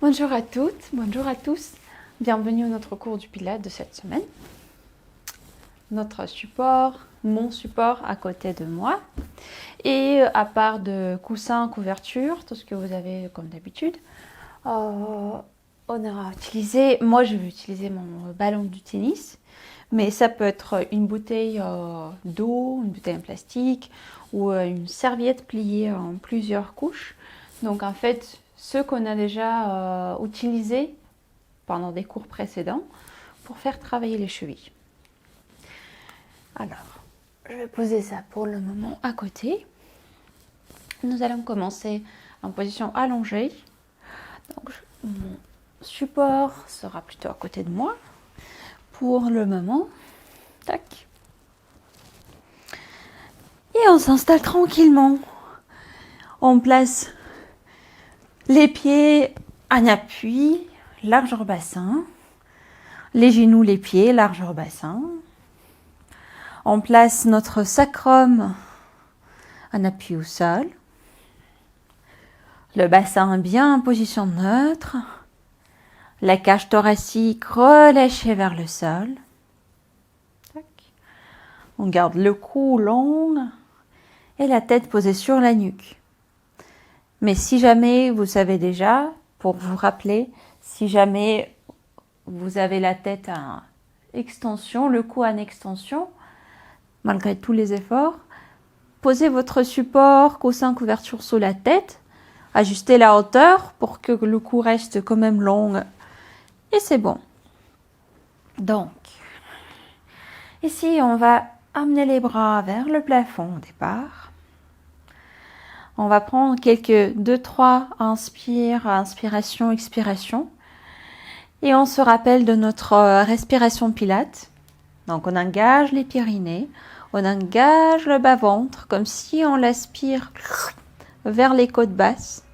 Bonjour à toutes, bonjour à tous. Bienvenue à notre cours du Pilates de cette semaine. Notre support, mon support à côté de moi. Et à part de coussins, couverture, tout ce que vous avez comme d'habitude, on aura utilisé, moi je vais utiliser mon ballon du tennis, mais ça peut être une bouteille d'eau, une bouteille en plastique ou une serviette pliée en plusieurs couches. Donc en fait, ceux qu'on a déjà utilisés pendant des cours précédents pour faire travailler les chevilles. Alors, je vais poser ça pour le moment à côté. Nous allons commencer en position allongée. Donc, mon support sera plutôt à côté de moi. Pour le moment, tac. Et on s'installe tranquillement. On place les pieds en appui, largeur bassin. Les genoux, les pieds, largeur bassin. On place notre sacrum en appui au sol. Le bassin bien en position neutre. La cage thoracique relâchée vers le sol. On garde le cou long et la tête posée sur la nuque. Mais si jamais, vous savez déjà, pour vous rappeler, si jamais vous avez la tête en extension, le cou en extension, malgré tous les efforts, posez votre support, coussin, couverture sous la tête, ajustez la hauteur pour que le cou reste quand même long et c'est bon. Donc, ici on va amener les bras vers le plafond au départ. On va prendre quelques 2-3 inspiration, expiration. Et on se rappelle de notre respiration Pilates. Donc on engage les périnées, on engage le bas-ventre comme si on l'aspire vers les côtes basses.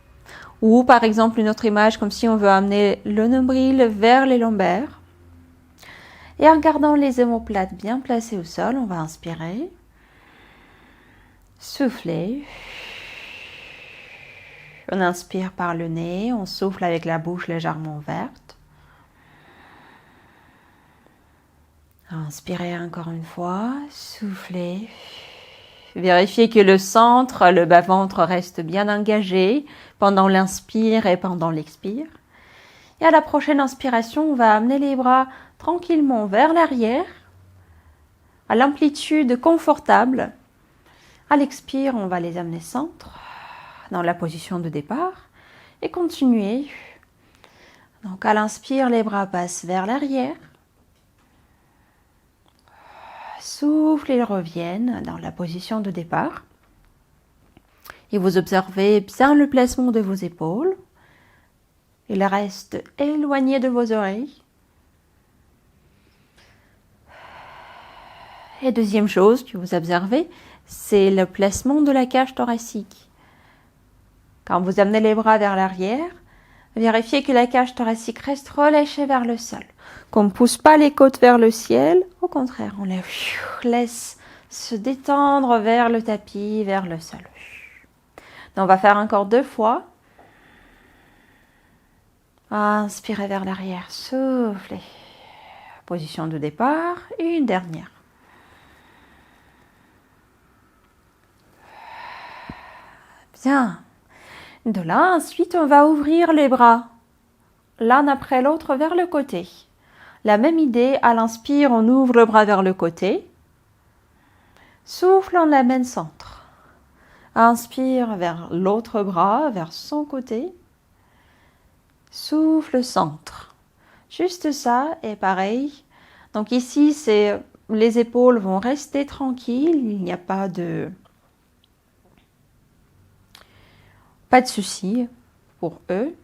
Ou par exemple une autre image comme si on veut amener le nombril vers les lombaires. Et en gardant les omoplates bien placées au sol, on va inspirer, souffler. On inspire par le nez, on souffle avec la bouche légèrement ouverte. Inspirez encore une fois, soufflez. Vérifiez que le centre, le bas-ventre reste bien engagé pendant l'inspire et pendant l'expire. Et à la prochaine inspiration, on va amener les bras tranquillement vers l'arrière, à l'amplitude confortable. À l'expire, on va les amener centre, dans la position de départ, et continuer. Donc à l'inspire, les bras passent vers l'arrière. Souffle, ils reviennent dans la position de départ. Et vous observez bien le placement de vos épaules. Ils restent éloignés de vos oreilles. Et deuxième chose que vous observez, c'est le placement de la cage thoracique. Quand vous amenez les bras vers l'arrière, vérifiez que la cage thoracique reste relâchée vers le sol. Qu'on ne pousse pas les côtes vers le ciel, au contraire, on les laisse se détendre vers le tapis, vers le sol. Donc, on va faire encore 2 fois. Inspirez vers l'arrière, soufflez. Position de départ, une dernière. Bien. De là, ensuite, on va ouvrir les bras, l'un après l'autre vers le côté. La même idée, à l'inspire, on ouvre le bras vers le côté. Souffle, on l'amène centre. Inspire vers l'autre bras, vers son côté. Souffle, centre. Juste ça, et pareil. Donc ici, les épaules vont rester tranquilles, il n'y a pas de souci pour eux.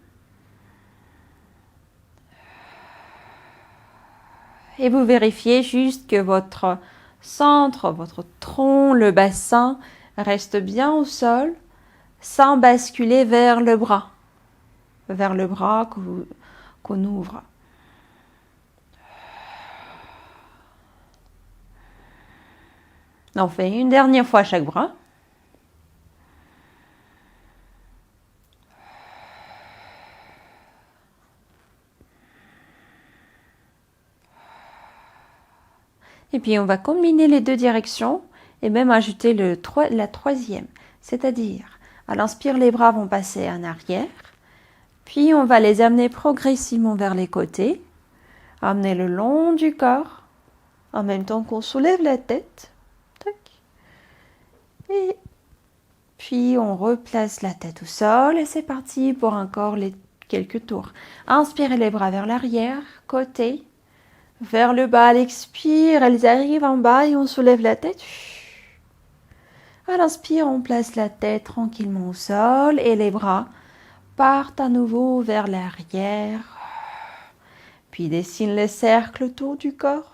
Et vous vérifiez juste que votre centre, votre tronc, le bassin reste bien au sol sans basculer vers le bras qu'on ouvre. On fait une dernière fois chaque bras. Et puis on va combiner les deux directions et même ajouter la troisième. C'est-à-dire, à l'inspire, les bras vont passer en arrière. Puis on va les amener progressivement vers les côtés. Amener le long du corps. En même temps qu'on soulève la tête. Tac. Et puis on replace la tête au sol. Et c'est parti pour encore quelques tours. Inspirez les bras vers l'arrière, côté. Vers le bas, à l'expire, elles arrivent en bas et on soulève la tête. À l'inspire, on place la tête tranquillement au sol et les bras partent à nouveau vers l'arrière. Puis dessine le cercle autour du corps.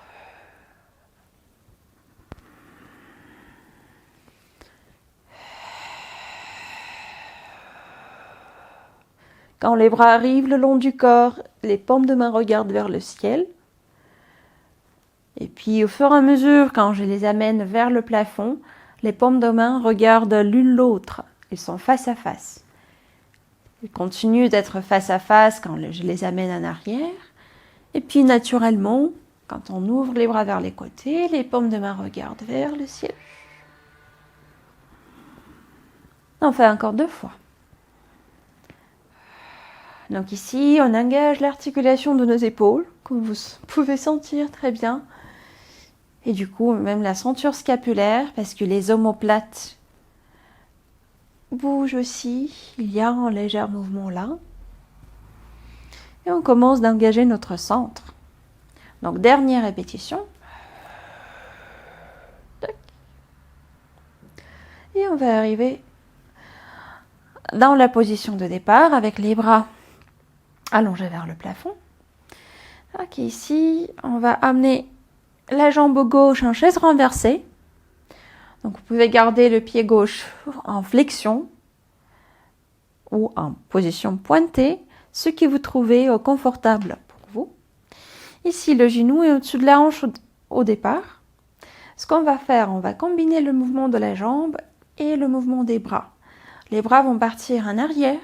Quand les bras arrivent le long du corps, les paumes de main regardent vers le ciel. Et puis au fur et à mesure, quand je les amène vers le plafond, les paumes de main regardent l'une l'autre. Ils sont face à face. Ils continuent d'être face à face quand je les amène en arrière. Et puis naturellement, quand on ouvre les bras vers les côtés, les paumes de main regardent vers le ciel. On fait encore 2 fois. Donc ici, on engage l'articulation de nos épaules, comme vous pouvez sentir très bien. Et du coup, même la ceinture scapulaire, parce que les omoplates bougent aussi. Il y a un léger mouvement là. Et on commence d'engager notre centre. Donc, dernière répétition. Et on va arriver dans la position de départ avec les bras allongés vers le plafond. Ok, ici, on va amener la jambe gauche en chaise renversée. Donc, vous pouvez garder le pied gauche en flexion ou en position pointée, ce que vous trouvez confortable pour vous. Ici, le genou est au-dessus de la hanche au départ. Ce qu'on va faire, on va combiner le mouvement de la jambe et le mouvement des bras. Les bras vont partir en arrière,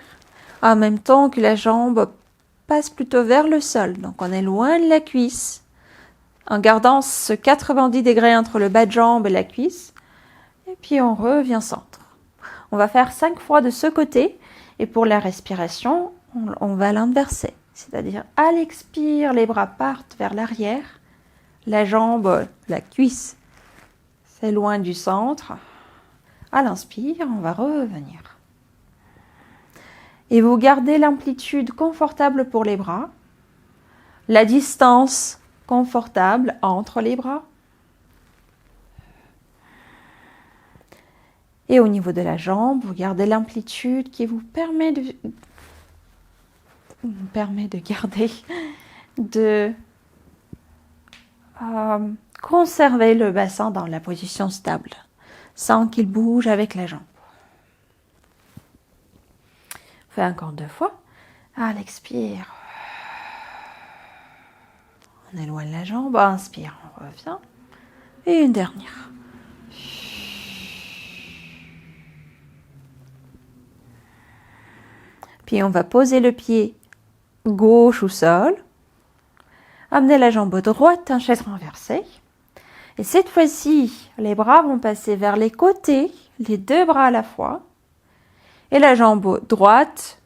en même temps que la jambe passe plutôt vers le sol. Donc, on éloigne la cuisse, en gardant ce 90 degrés entre le bas de jambe et la cuisse. Et puis, on revient centre. On va faire 5 fois de ce côté. Et pour la respiration, on va l'inverser. C'est-à-dire, à l'expire, les bras partent vers l'arrière. La jambe, la cuisse, s'éloigne du centre. À l'inspire, on va revenir. Et vous gardez l'amplitude confortable pour les bras. La distance confortable entre les bras. Et au niveau de la jambe, vous gardez l'amplitude qui vous permet de garder, de conserver le bassin dans la position stable, sans qu'il bouge avec la jambe. On fait encore 2 fois. À l'expire, on éloigne la jambe. Inspire, on revient. Et une dernière. Puis on va poser le pied gauche au sol. Amener la jambe droite en chaise renversée. Et cette fois-ci, les bras vont passer vers les côtés, les 2 bras à la fois. Et la jambe droite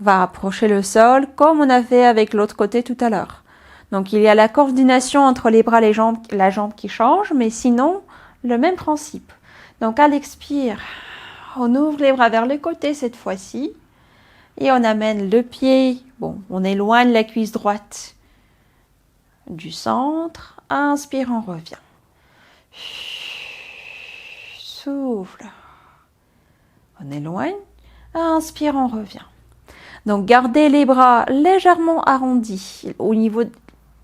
va approcher le sol comme on a fait avec l'autre côté tout à l'heure. Donc il y a la coordination entre les bras et la jambe qui change, mais sinon, le même principe. Donc à l'expire, on ouvre les bras vers les côtés cette fois-ci. Et on amène le pied, on éloigne la cuisse droite du centre. Inspire, on revient. Souffle. On éloigne. Inspire, on revient. Donc, gardez les bras légèrement arrondis,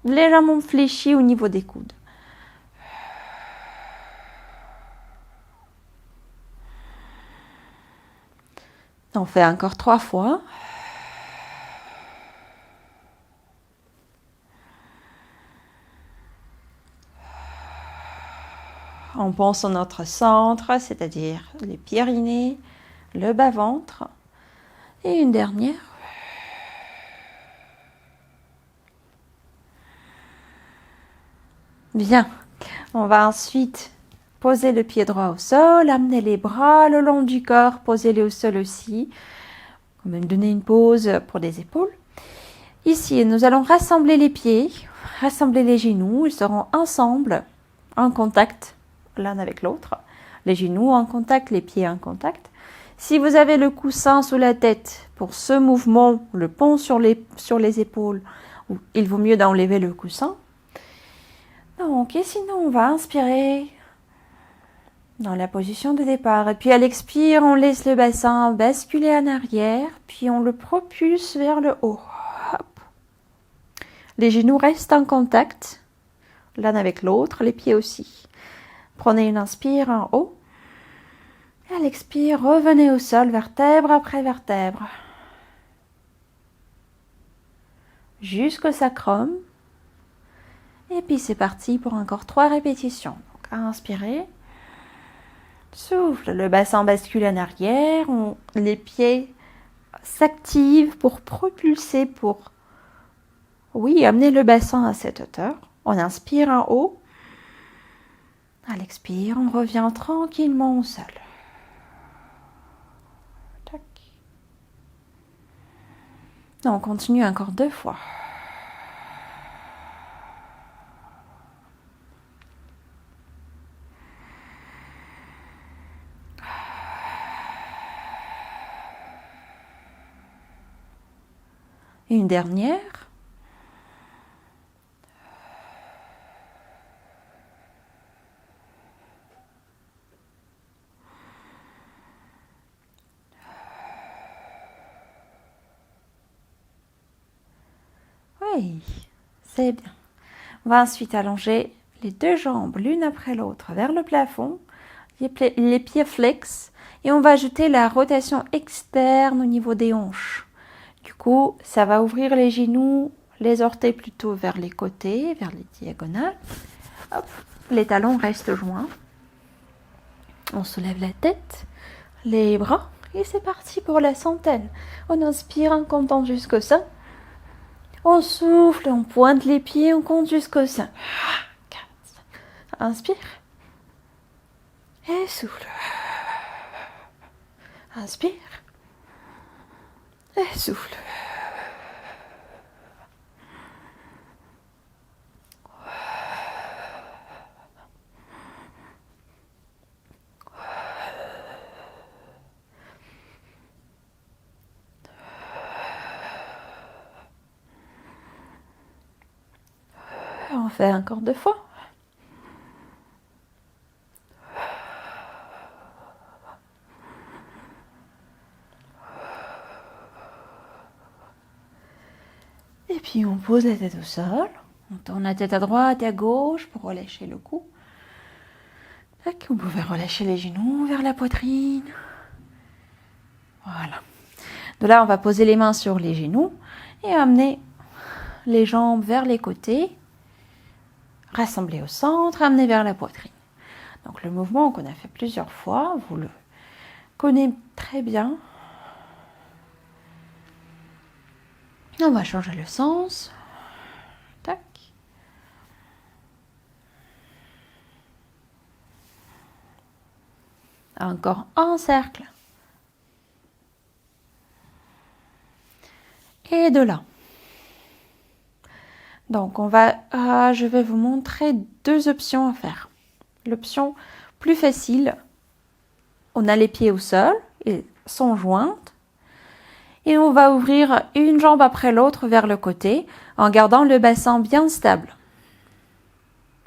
légèrement fléchis au niveau des coudes. On fait encore 3 fois. On pense à notre centre, c'est-à-dire les pyrénées, le bas-ventre. Et une dernière. Bien. On va ensuite poser le pied droit au sol, amener les bras le long du corps, posez-les au sol aussi. On va même donner une pause pour les épaules. Ici, nous allons rassembler les pieds, rassembler les genoux. Ils seront ensemble, en contact, l'un avec l'autre. Les genoux en contact, les pieds en contact. Si vous avez le coussin sous la tête pour ce mouvement, le pont sur les épaules, il vaut mieux d'enlever le coussin. Donc, et sinon, on va inspirer dans la position de départ. Et puis à l'expire, on laisse le bassin basculer en arrière, puis on le propulse vers le haut. Hop. Les genoux restent en contact, l'un avec l'autre, les pieds aussi. Prenez une inspire en haut. Et à l'expire, revenez au sol, vertèbre après vertèbre. Jusqu'au sacrum. Et puis c'est parti pour encore 3 répétitions. Donc à inspirer. Souffle, le bassin bascule en arrière, les pieds s'activent pour propulser, pour, amener le bassin à cette hauteur. On inspire en haut. À l'expire, on revient tranquillement au sol. Tac. On continue encore 2 fois. Une dernière. Oui, c'est bien. On va ensuite allonger les 2 jambes l'une après l'autre vers le plafond, les pieds flex, et on va ajouter la rotation externe au niveau des hanches. Du coup, ça va ouvrir les genoux, les orteils plutôt vers les côtés, vers les diagonales. Hop, les talons restent joints. On soulève la tête, les bras, et c'est parti pour la centaine. On inspire en comptant jusqu'au sein. On souffle, on pointe les pieds, on compte jusqu'au sein. 4, inspire. Et souffle. Inspire. Et souffle. On fait encore 2 fois. Et puis on pose la tête au sol. On tourne la tête à droite et à gauche pour relâcher le cou. Vous pouvez relâcher les genoux vers la poitrine. Voilà. De là, on va poser les mains sur les genoux et amener les jambes vers les côtés. Rassembler au centre, amener vers la poitrine. Donc le mouvement qu'on a fait plusieurs fois, vous le connaissez très bien. On va changer le sens. Tac. Encore un cercle. Et de là. Donc je vais vous montrer 2 options à faire. L'option plus facile, on a les pieds au sol et sont jointes. Et on va ouvrir une jambe après l'autre vers le côté en gardant le bassin bien stable.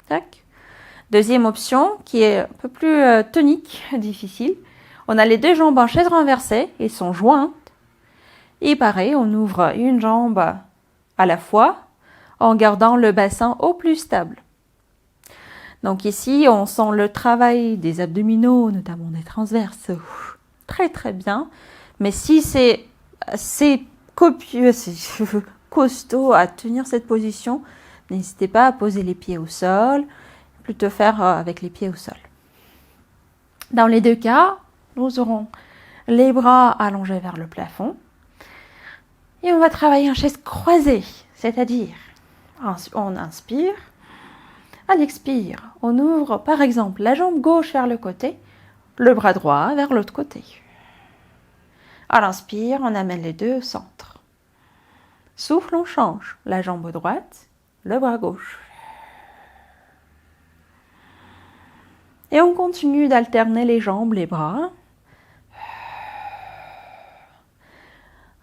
Tac. Deuxième option qui est un peu plus tonique, difficile. On a les 2 jambes en chaise renversée et sont jointes. Et pareil, on ouvre une jambe à la fois en gardant le bassin au plus stable. Donc ici, on sent le travail des abdominaux, notamment des transverses, très très bien. Mais si c'est copieux, c'est costaud à tenir cette position, n'hésitez pas à poser les pieds au sol, plutôt faire avec les pieds au sol. Dans les 2 cas, nous aurons les bras allongés vers le plafond et on va travailler en chaise croisée, c'est-à-dire on inspire, À l'expire, on ouvre par exemple la jambe gauche vers le côté, le bras droit vers l'autre côté. À l'inspire, on amène les deux au centre. Souffle, on change. La jambe droite, le bras gauche. Et on continue d'alterner les jambes, les bras.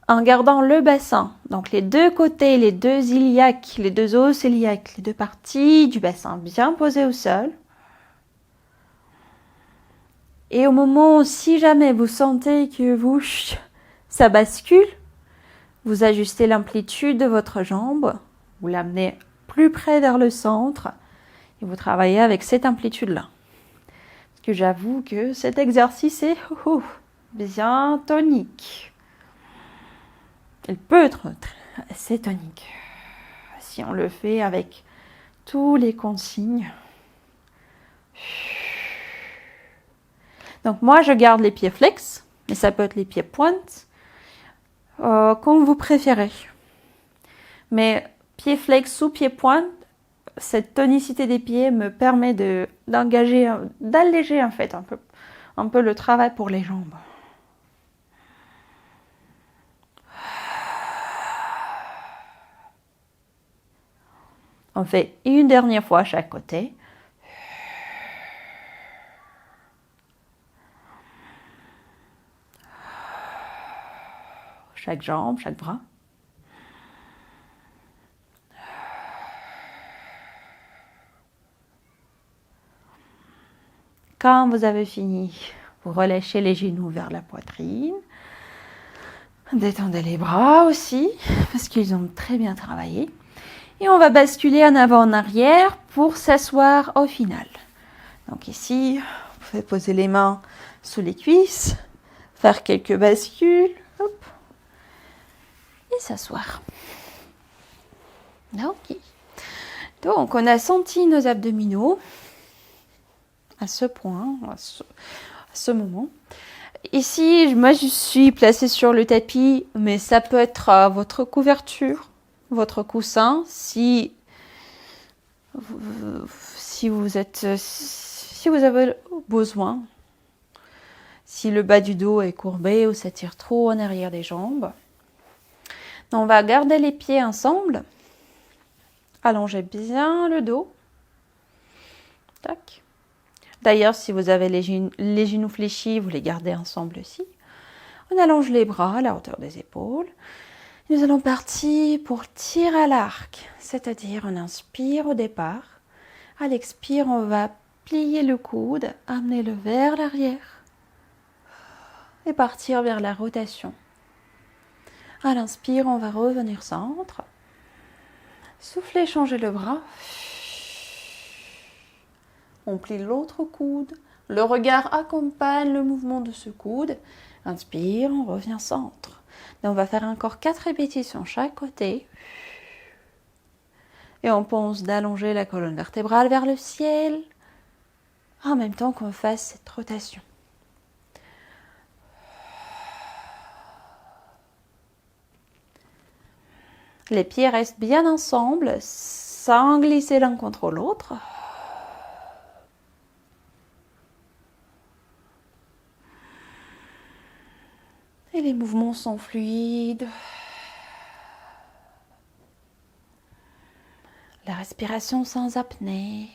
En gardant le bassin, donc les deux côtés, les deux iliaques, les deux os iliaques, les deux parties du bassin bien posées au sol. Et au moment où, si jamais vous sentez que ça bascule, vous ajustez l'amplitude de votre jambe, vous l'amenez plus près vers le centre et vous travaillez avec cette amplitude-là. Parce que j'avoue que cet exercice est bien tonique. Il peut être assez tonique si on le fait avec tous les consignes. Donc moi, je garde les pieds flex, mais ça peut être les pieds pointes, comme vous préférez. Mais pieds flex ou pieds pointes, cette tonicité des pieds me permet d'alléger en fait un peu le travail pour les jambes. On fait une dernière fois à chaque côté. Chaque jambe, chaque bras. Quand vous avez fini, vous relâchez les genoux vers la poitrine. Détendez les bras aussi, parce qu'ils ont très bien travaillé. Et on va basculer en avant, en arrière pour s'asseoir au final. Donc ici, vous pouvez poser les mains sous les cuisses, faire quelques bascules, hop, et s'asseoir. Ok. Donc, on a senti nos abdominaux à ce point, à ce moment. Ici, moi, je suis placée sur le tapis, mais ça peut être votre couverture, votre coussin, si vous avez besoin. Si le bas du dos est courbé ou ça tire trop en arrière des jambes. On va garder les pieds ensemble. Allongez bien le dos. Tac. D'ailleurs, si vous avez les genoux fléchis, vous les gardez ensemble aussi. On allonge les bras à la hauteur des épaules. Nous allons partir pour tir à l'arc, c'est-à-dire on inspire au départ. À l'expire, on va plier le coude, amener-le vers l'arrière et partir vers la rotation. À l'inspire, on va revenir centre. Soufflez, changez le bras. On plie l'autre coude. Le regard accompagne le mouvement de ce coude. Inspire, on revient centre. Et on va faire encore 4 répétitions chaque côté. Et on pense d'allonger la colonne vertébrale vers le ciel en même temps qu'on fasse cette rotation. Les pieds restent bien ensemble, sans glisser l'un contre l'autre. Et les mouvements sont fluides. La respiration sans apnée.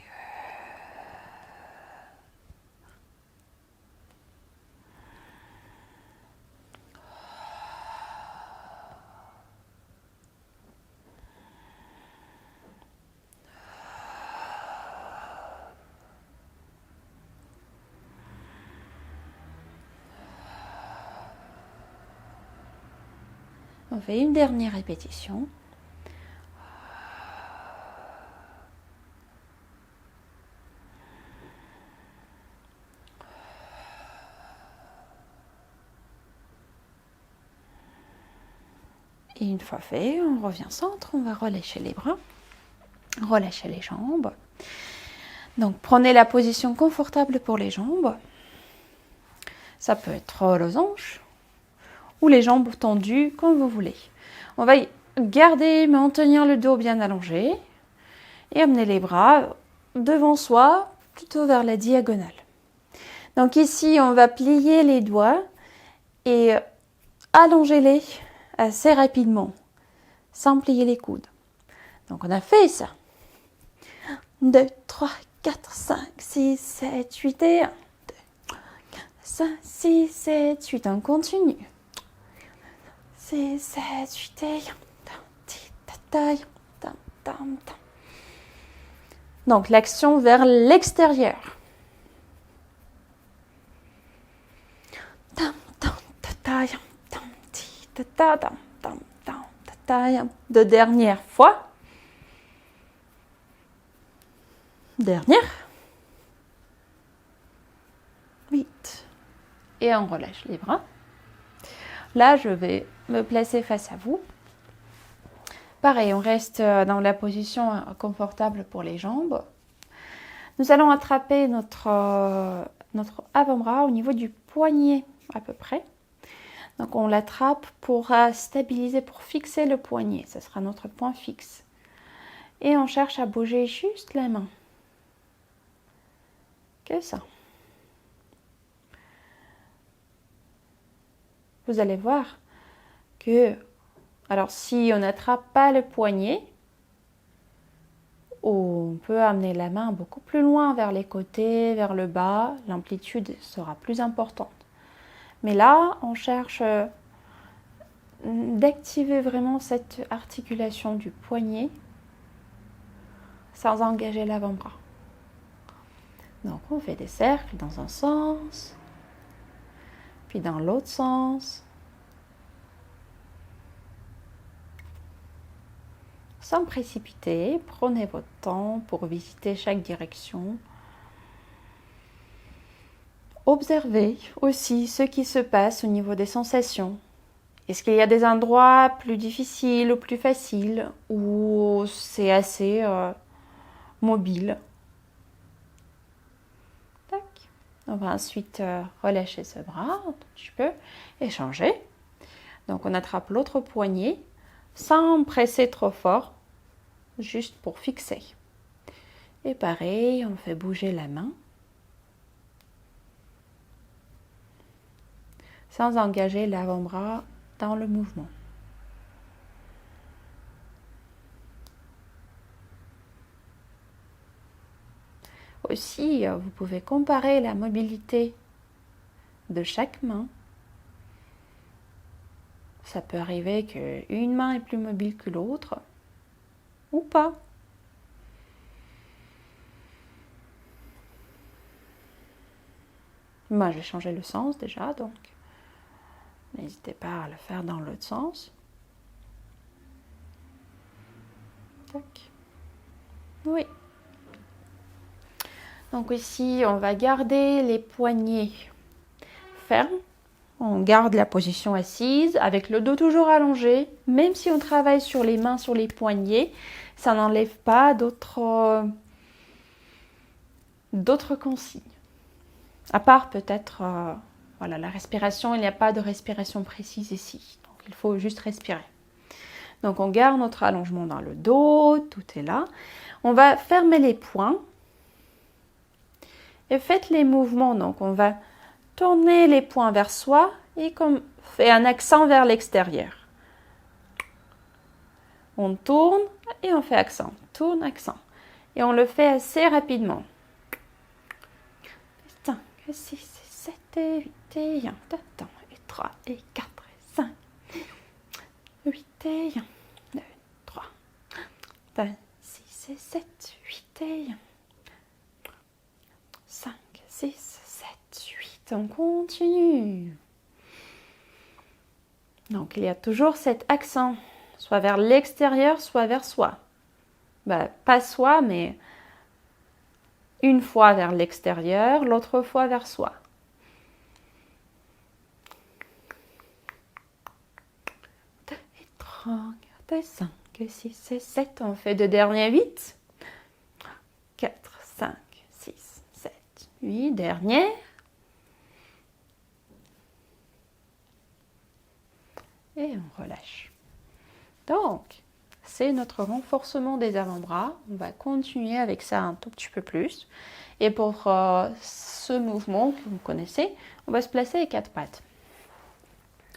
On fait une dernière répétition. Et une fois fait, on revient centre, on va relâcher les bras, relâcher les jambes. Donc prenez la position confortable pour les jambes. Ça peut être losange ou les jambes tendues comme vous voulez. On va garder, maintenir le dos bien allongé et amener les bras devant soi, plutôt vers la diagonale. Donc ici, on va plier les doigts et allonger-les assez rapidement, sans plier les coudes. Donc on a fait ça. 2, 3, 4, 5, 6, 7, 8 et 1. 2, 5, 6, 7, 8. On continue. 6, 7, 8 et 1. Donc l'action vers l'extérieur. De dernière fois. Dernière. 8. Et on relâche les bras. Là, je vais me placer face à vous. Pareil, on reste dans la position confortable pour les jambes. Nous allons attraper notre avant-bras au niveau du poignet à peu près. Donc on l'attrape pour stabiliser, pour fixer le poignet. Ce sera notre point fixe. Et on cherche à bouger juste la main. Que ça. Vous allez voir que, alors si on n'attrape pas le poignet, on peut amener la main beaucoup plus loin vers les côtés, vers le bas. L'amplitude sera plus importante. Mais là, on cherche d'activer vraiment cette articulation du poignet sans engager l'avant-bras. Donc on fait des cercles dans un sens, puis dans l'autre sens. Sans précipiter, prenez votre temps pour visiter chaque direction. Observez aussi ce qui se passe au niveau des sensations. Est-ce qu'il y a des endroits plus difficiles ou plus faciles où c'est assez mobile? Tac. On va ensuite relâcher ce bras un petit peu et changer. Donc on attrape l'autre poignet sans presser trop fort, juste pour fixer. Et pareil, on fait bouger la main sans engager l'avant-bras dans le mouvement. Aussi, vous pouvez comparer la mobilité de chaque main. Ça peut arriver qu'une main est plus mobile que l'autre, ou pas. Moi, j'ai changé le sens déjà, donc n'hésitez pas à le faire dans l'autre sens. Tac. Oui. Donc ici, on va garder les poignets fermes. On garde la position assise avec le dos toujours allongé. Même si on travaille sur les mains, sur les poignets, ça n'enlève pas d'autres consignes. À part peut-être voilà, la respiration, il n'y a pas de respiration précise ici. Donc il faut juste respirer. Donc on garde notre allongement dans le dos, tout est là. On va fermer les poings. Et faites les mouvements. Donc on va tourner les poings vers soi et comme fait un accent vers l'extérieur. On tourne et on fait accent. Tourne, accent. Et on le fait assez rapidement. 5, 6, 7, 8 et 1. Et 3 et 4 et 5. 8 et 1. 2, 3. 6 et 7, 8 et 1. 5, 6, 7, 8. On continue. Donc, il y a toujours cet accent, soit vers l'extérieur, soit vers soi. Pas soi, mais une fois vers l'extérieur, l'autre fois vers soi. 2 et 3, 4 et 5 et 6 et 7. On fait de derniers 8. 4, 5, 6, 7, 8. Dernière. Et on relâche. Donc, c'est notre renforcement des avant-bras. On va continuer avec ça un tout petit peu plus. Et pour ce mouvement que vous connaissez, on va se placer à 4 pattes.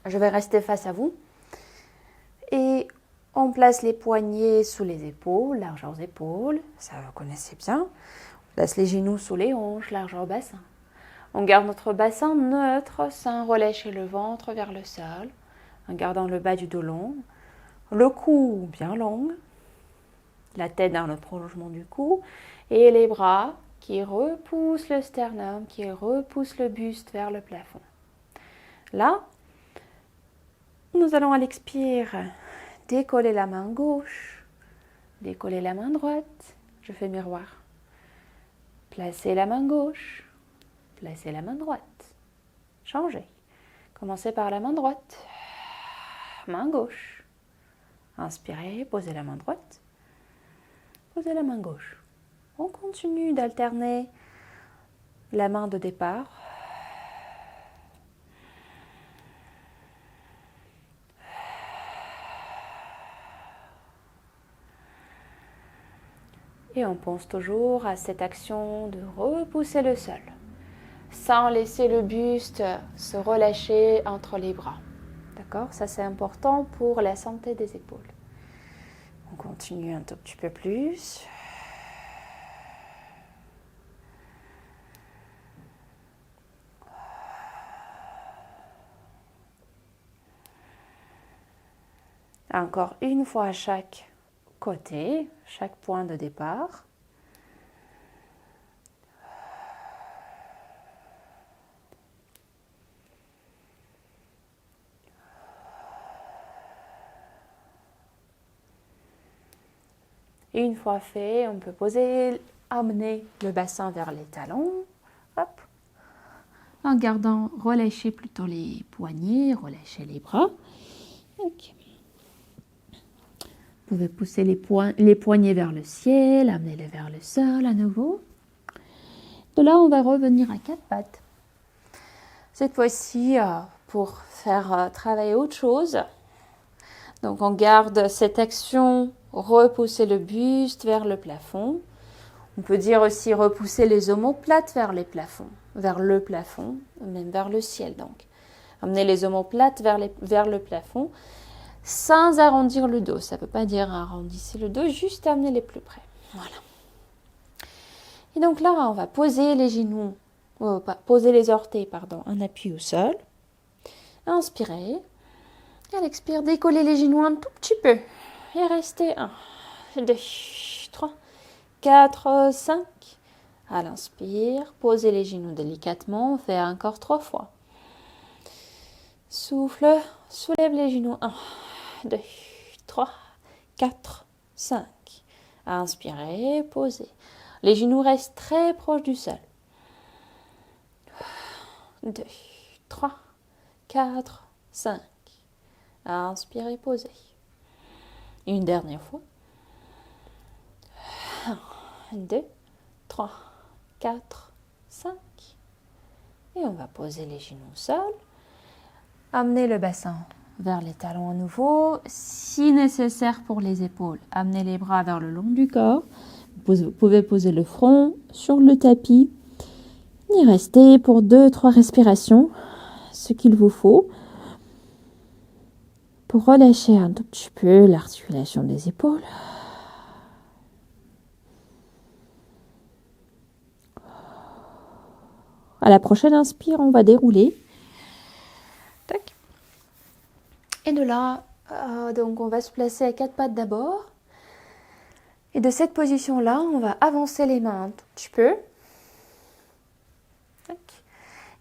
Je vais rester face à vous. Et on place les poignets sous les épaules, largeur épaules, ça vous connaissez bien. On place les genoux sous les hanches, largeur bassin. On garde notre bassin neutre sans relâcher le ventre vers le sol, en gardant le bas du dos long, le cou bien long, la tête dans le prolongement du cou et les bras qui repoussent le sternum, qui repoussent le buste vers le plafond. Là, nous allons à l'expire décoller la main gauche, décoller la main droite, je fais miroir. Placez la main gauche, placez la main droite. Changez. Commencez par la main droite, main gauche. Inspirez, posez la main droite, posez la main gauche. On continue d'alterner la main de départ. Et on pense toujours à cette action de repousser le sol, sans laisser le buste se relâcher entre les bras. D'accord? Ça, c'est important pour la santé des épaules. On continue un tout petit peu plus. Encore une fois à chaque côté, chaque point de départ. Et une fois fait, on peut amener le bassin vers les talons. Hop. En gardant, relâchez plutôt les poignets, relâchez les bras. Okay. Vous pouvez pousser les poignets vers le ciel, amenez-les vers le sol à nouveau. De là, on va revenir à 4 pattes. Cette fois-ci, pour faire travailler autre chose. Donc, on garde cette action, repousser le buste vers le plafond. On peut dire aussi repousser les omoplates vers le plafond, même vers le ciel. Donc, amener les omoplates vers le plafond. Sans arrondir le dos. Ça ne veut pas dire arrondissez le dos, juste amener les plus près. Voilà. Et donc là, on va poser les genoux, poser les orteils, en appui au sol. Inspirez. Et à l'expire, décollez les genoux un tout petit peu. Et restez 1, 2, 3, 4, 5. À l'inspire, posez les genoux délicatement. On fait encore 3 fois. Souffle, soulève les genoux. 1, 2, 3, 4, 5. Inspirez, posez. Les genoux restent très proches du sol. 2, 3, 4, 5. Inspirez, posez. Une dernière fois. 1, 2, 3, 4, 5. Et on va poser les genoux au sol. Amenez le bassin vers les talons à nouveau. Si nécessaire pour les épaules, amenez les bras vers le long du corps. Vous pouvez poser le front sur le tapis. Et restez pour 2-3 respirations, ce qu'il vous faut, pour relâcher un tout petit peu l'articulation des épaules. À la prochaine inspire, on va dérouler. Tac. Et de là, donc on va se placer à 4 pattes d'abord. Et de cette position-là, on va avancer les mains un tout petit peu. Tac.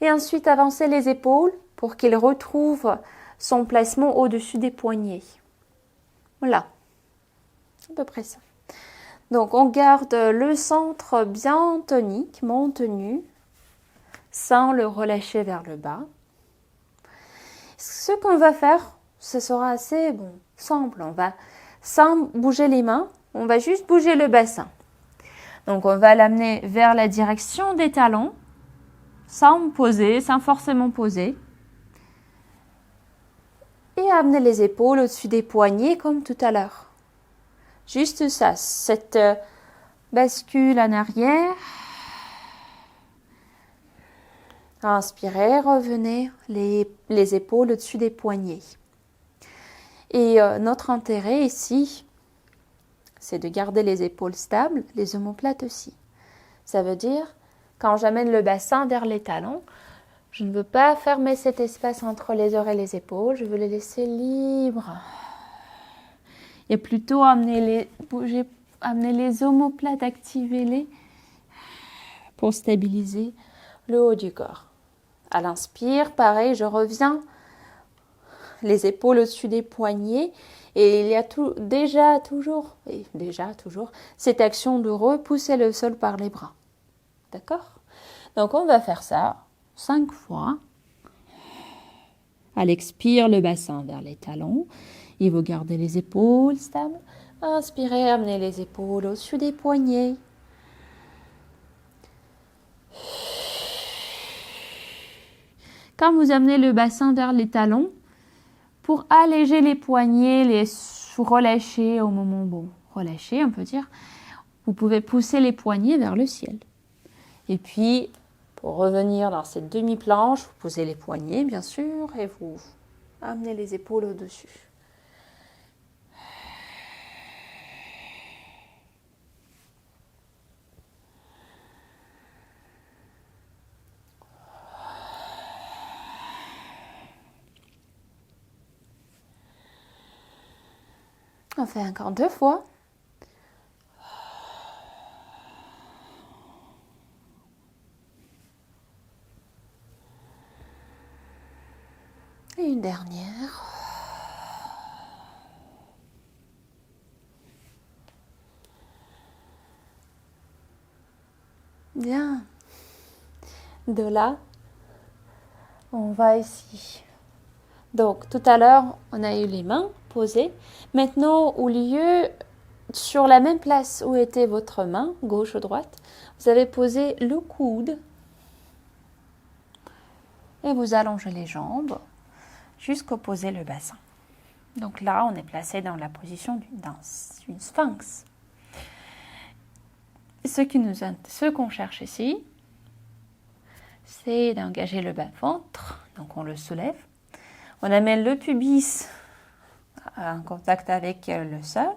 Et ensuite avancer les épaules pour qu'il retrouve son placement au-dessus des poignets. Voilà, à peu près ça. Donc on garde le centre bien tonique, maintenu, sans le relâcher vers le bas. Ce qu'on va faire, ce sera assez simple. On va, sans bouger les mains, on va juste bouger le bassin. Donc on va l'amener vers la direction des talons, sans poser, sans forcément poser. Et amener les épaules au-dessus des poignets comme tout à l'heure. Juste ça, cette bascule en arrière. Inspirez, revenez les épaules au-dessus des poignets. Et notre intérêt ici, c'est de garder les épaules stables, les omoplates aussi. Ça veut dire, quand j'amène le bassin vers les talons, je ne veux pas fermer cet espace entre les oreilles et les épaules, je veux les laisser libres. Et plutôt amener les omoplates, activez-les pour stabiliser le haut du corps. À l'inspire, pareil, je reviens les épaules au-dessus des poignets et il y a déjà toujours cette action de repousser le sol par les bras. D'accord? Donc on va faire ça 5 fois. À l'expire, le bassin vers les talons. Et vous gardez les épaules stables. Inspirez, amenez les épaules au-dessus des poignets. Quand vous amenez le bassin vers les talons, pour alléger les poignets, les relâcher au moment bon, relâcher on peut dire, vous pouvez pousser les poignets vers le ciel. Et puis, pour revenir dans cette demi-planche, vous posez les poignets bien sûr et vous amenez les épaules au-dessus. On fait encore 2 fois. Et une dernière. Bien. De là, on va ici. Donc, tout à l'heure, on a eu les mains posées. Maintenant, au lieu, sur la même place où était votre main, gauche ou droite, vous avez posé le coude. Et vous allongez les jambes jusqu'au poser le bassin. Donc là, on est placé dans la position d'une sphinx. Ce qu'on cherche ici, c'est d'engager le bas-ventre. Donc on le soulève. On amène le pubis en contact avec le sol.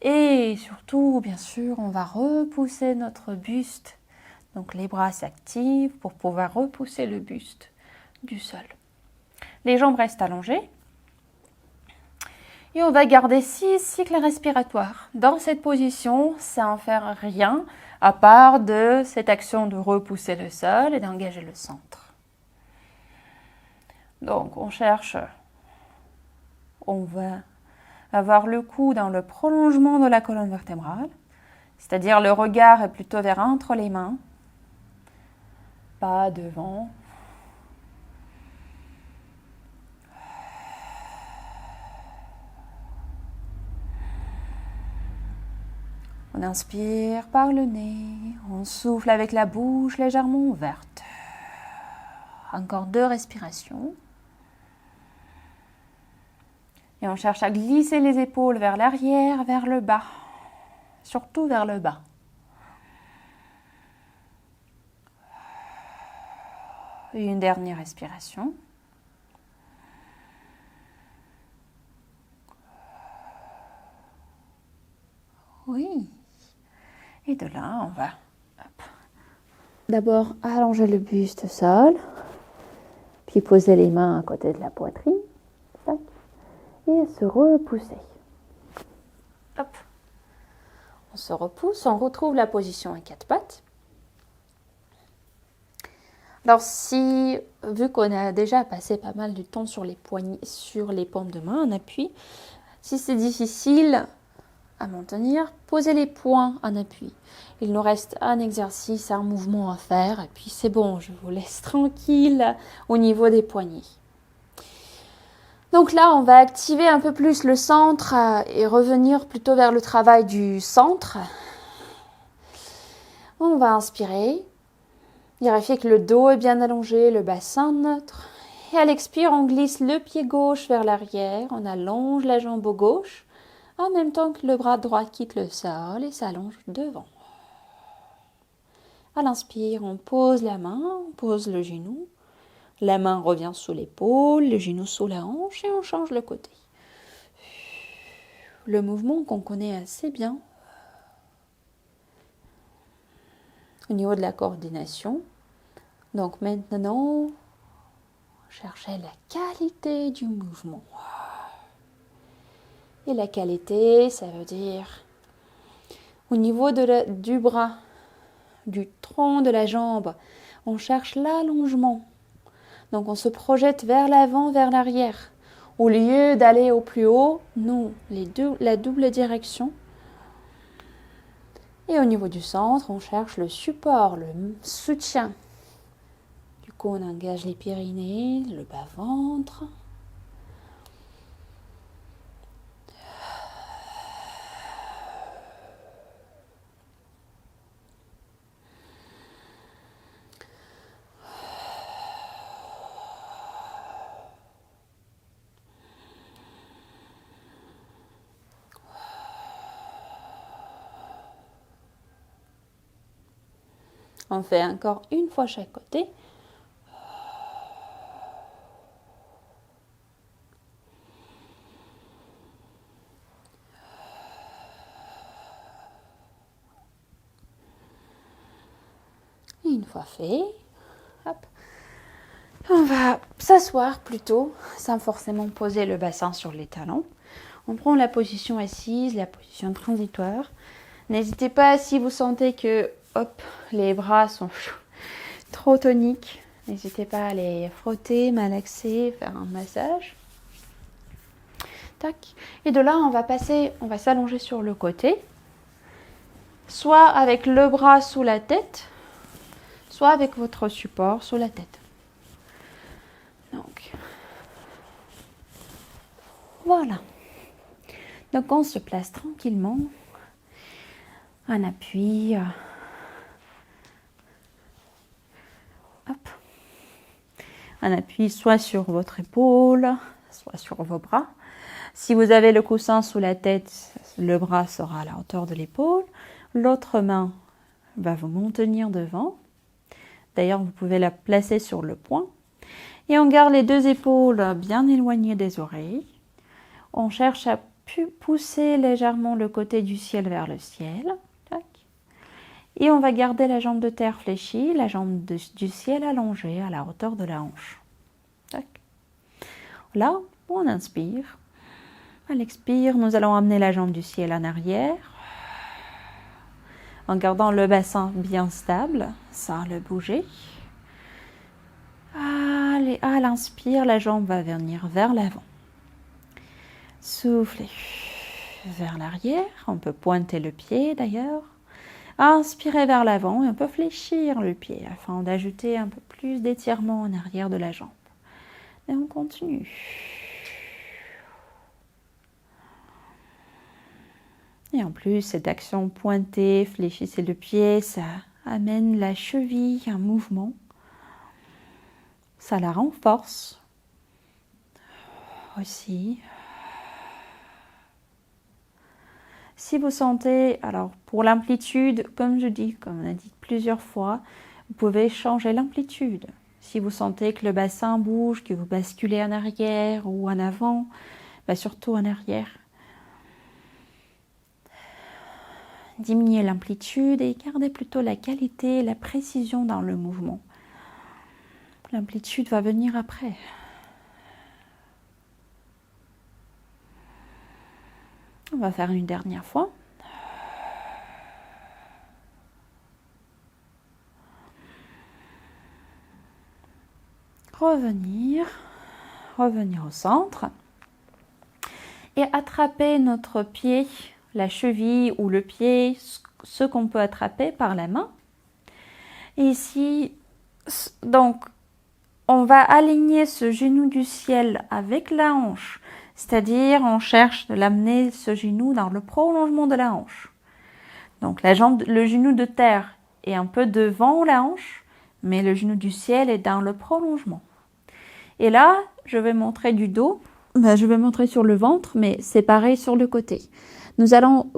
Et surtout, bien sûr, on va repousser notre buste. Donc les bras s'activent pour pouvoir repousser le buste du sol. Les jambes restent allongées. Et on va garder 6 cycles respiratoires. Dans cette position, sans faire rien, à part de cette action de repousser le sol et d'engager le centre. Donc, on va avoir le cou dans le prolongement de la colonne vertébrale, c'est-à-dire le regard est plutôt vers entre les mains, pas devant. On inspire par le nez, on souffle avec la bouche légèrement ouverte. Encore 2 respirations. Et on cherche à glisser les épaules vers l'arrière, vers le bas. Surtout vers le bas. Et une dernière respiration. Oui. Et de là, on va d'abord allonger le buste au sol, puis poser les mains à côté de la poitrine, et se repousser. Hop. On se repousse, on retrouve la position à 4 pattes. Alors vu qu'on a déjà passé pas mal de temps sur les poignets, sur les paumes de main, on appuie. Si c'est difficile à maintenir, posez les poings en appui. Il nous reste un exercice, un mouvement à faire, et puis c'est bon, je vous laisse tranquille au niveau des poignets. Donc là, on va activer un peu plus le centre et revenir plutôt vers le travail du centre. On va inspirer, vérifier que le dos est bien allongé, le bassin neutre. Et à l'expire, on glisse le pied gauche vers l'arrière, on allonge la jambe gauche. En même temps que le bras droit quitte le sol et s'allonge devant. À l'inspire, on pose la main, on pose le genou. La main revient sous l'épaule, le genou sous la hanche et on change le côté. Le mouvement qu'on connaît assez bien. Au niveau de la coordination. Donc maintenant, cherchez la qualité du mouvement. Et la qualité, ça veut dire au niveau du bras, du tronc de la jambe, on cherche l'allongement. Donc on se projette vers l'avant, vers l'arrière. Au lieu d'aller au plus haut, nous, la double direction. Et au niveau du centre, on cherche le support, le soutien. Du coup, on engage les périnées, le bas-ventre. On fait encore une fois chaque côté. Et une fois fait, hop, on va s'asseoir plutôt, sans forcément poser le bassin sur les talons. On prend la position assise, la position transitoire. N'hésitez pas, si vous sentez que les bras sont trop toniques, n'hésitez pas à les frotter, malaxer, faire un massage. Tac. Et de là, on va s'allonger sur le côté, soit avec le bras sous la tête, soit avec votre support sous la tête. Donc, voilà. Donc, on se place tranquillement. Un appui. Un appui soit sur votre épaule, soit sur vos bras. Si vous avez le coussin sous la tête, le bras sera à la hauteur de l'épaule. L'autre main va vous maintenir devant. D'ailleurs, vous pouvez la placer sur le poing. Et on garde les deux épaules bien éloignées des oreilles. On cherche à pousser légèrement le côté du ciel vers le ciel. Tac. Et on va garder la jambe de terre fléchie, la jambe du ciel allongée à la hauteur de la hanche. Tac. Là, on inspire. À l'expire, nous allons amener la jambe du ciel en arrière, en gardant le bassin bien stable, sans le bouger. Allez, à l'inspire, la jambe va venir vers l'avant. Soufflez vers l'arrière. On peut pointer le pied d'ailleurs. Inspirez vers l'avant et on peut fléchir le pied afin d'ajouter un peu plus d'étirement en arrière de la jambe. Et on continue. Et en plus, cette action pointée, fléchissez le pied, ça amène la cheville en mouvement. Ça la renforce aussi. Si vous sentez, alors pour l'amplitude, comme on a dit plusieurs fois, vous pouvez changer l'amplitude. Si vous sentez que le bassin bouge, que vous basculez en arrière ou en avant, surtout en arrière, diminuez l'amplitude et gardez plutôt la qualité et la précision dans le mouvement. L'amplitude va venir après. On va faire une dernière fois. Revenir au centre et attraper notre pied, la cheville ou le pied, ce qu'on peut attraper par la main. Et ici, donc, on va aligner ce genou du ciel avec la hanche, c'est-à-dire on cherche de l'amener ce genou dans le prolongement de la hanche. Donc le genou de terre est un peu devant la hanche, mais le genou du ciel est dans le prolongement. Et là, je vais montrer du dos Ben, je vais montrer sur le ventre, mais c'est pareil sur le côté. Nous allons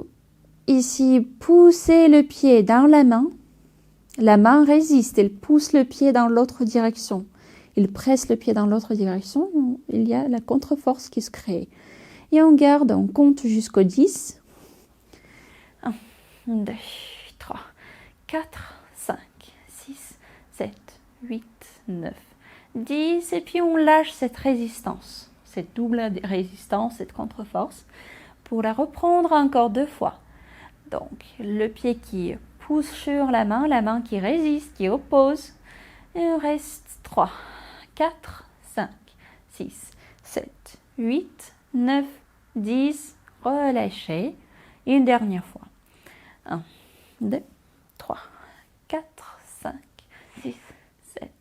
ici pousser le pied dans la main. La main résiste, elle pousse le pied dans l'autre direction. Il presse le pied dans l'autre direction, il y a la contre-force qui se crée. Et on garde, on compte jusqu'au 10. 1, 2, 3, 4, 5, 6, 7, 8, 9, 10. Et puis on lâche cette résistance, cette double résistance, cette contre-force, pour la reprendre encore 2 fois. Donc le pied qui pousse sur la main qui résiste, qui oppose. Et on reste 3, 4, 5, 6, 7, 8, 9, 10. Relâchez. Une dernière fois. 1, 2, 3, 4, 5, 6, 7,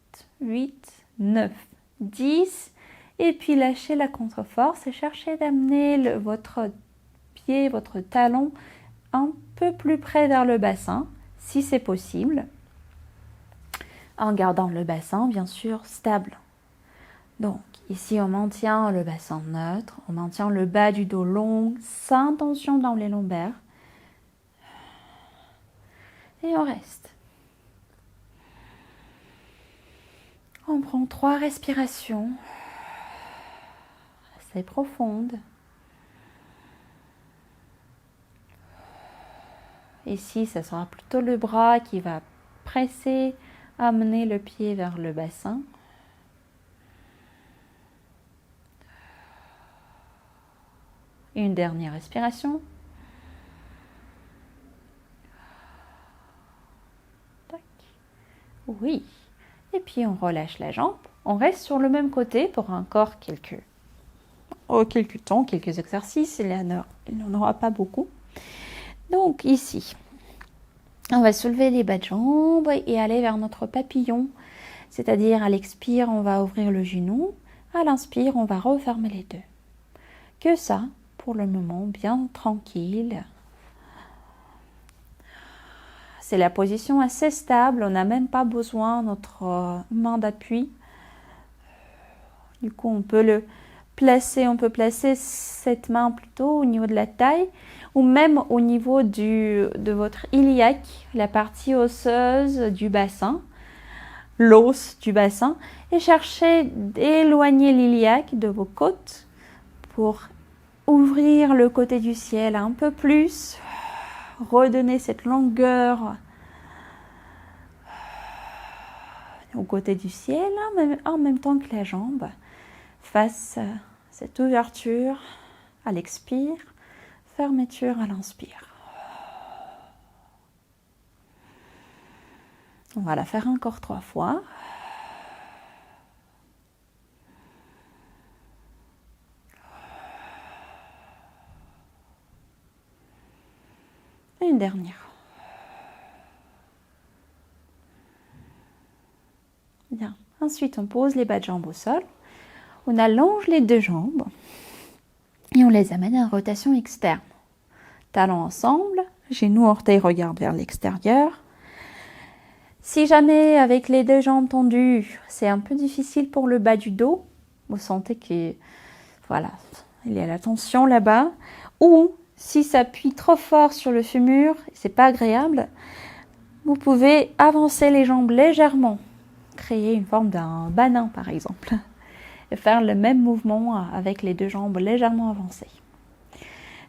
8, 9, 10. Et puis lâchez la contre-force et cherchez d'amener votre pied, votre talon un peu plus près vers le bassin, si c'est possible, en gardant le bassin, bien sûr, stable. Donc, ici, on maintient le bassin neutre, on maintient le bas du dos long, sans tension dans les lombaires. Et on reste. On prend 3 respirations assez profondes. Ici, ce sera plutôt le bras qui va presser, amener le pied vers le bassin. Une dernière respiration. Tac. Oui. Et puis on relâche la jambe. On reste sur le même côté pour encore quelques temps, quelques exercices. Il n'y en aura pas beaucoup. Donc ici, on va soulever les bas de jambes et aller vers notre papillon. C'est-à-dire à l'expire, on va ouvrir le genou. À l'inspire, on va refermer les deux. Que ça, pour le moment, bien tranquille. C'est la position assez stable. On n'a même pas besoin de notre main d'appui. Du coup, on peut placer cette main plutôt au niveau de la taille ou même au niveau de votre iliaque, la partie osseuse du bassin, l'os du bassin, et cherchez d'éloigner l'iliaque de vos côtes pour ouvrir le côté du ciel un peu plus, redonner cette longueur au côté du ciel en même temps que la jambe fasse cette ouverture à l'expire, fermeture à l'inspire. On va la faire encore 3 fois. Une dernière. Bien. Ensuite, on pose les bas de jambes au sol. On allonge les 2 jambes et on les amène en rotation externe. Talons ensemble, genoux, orteils regardent vers l'extérieur. Si jamais avec les 2 jambes tendues, c'est un peu difficile pour le bas du dos, vous sentez qu'il y a la tension là-bas, ou si ça appuie trop fort sur le fémur, c'est pas agréable, vous pouvez avancer les jambes légèrement, créer une forme d'un banin par exemple, et faire le même mouvement avec les 2 jambes légèrement avancées.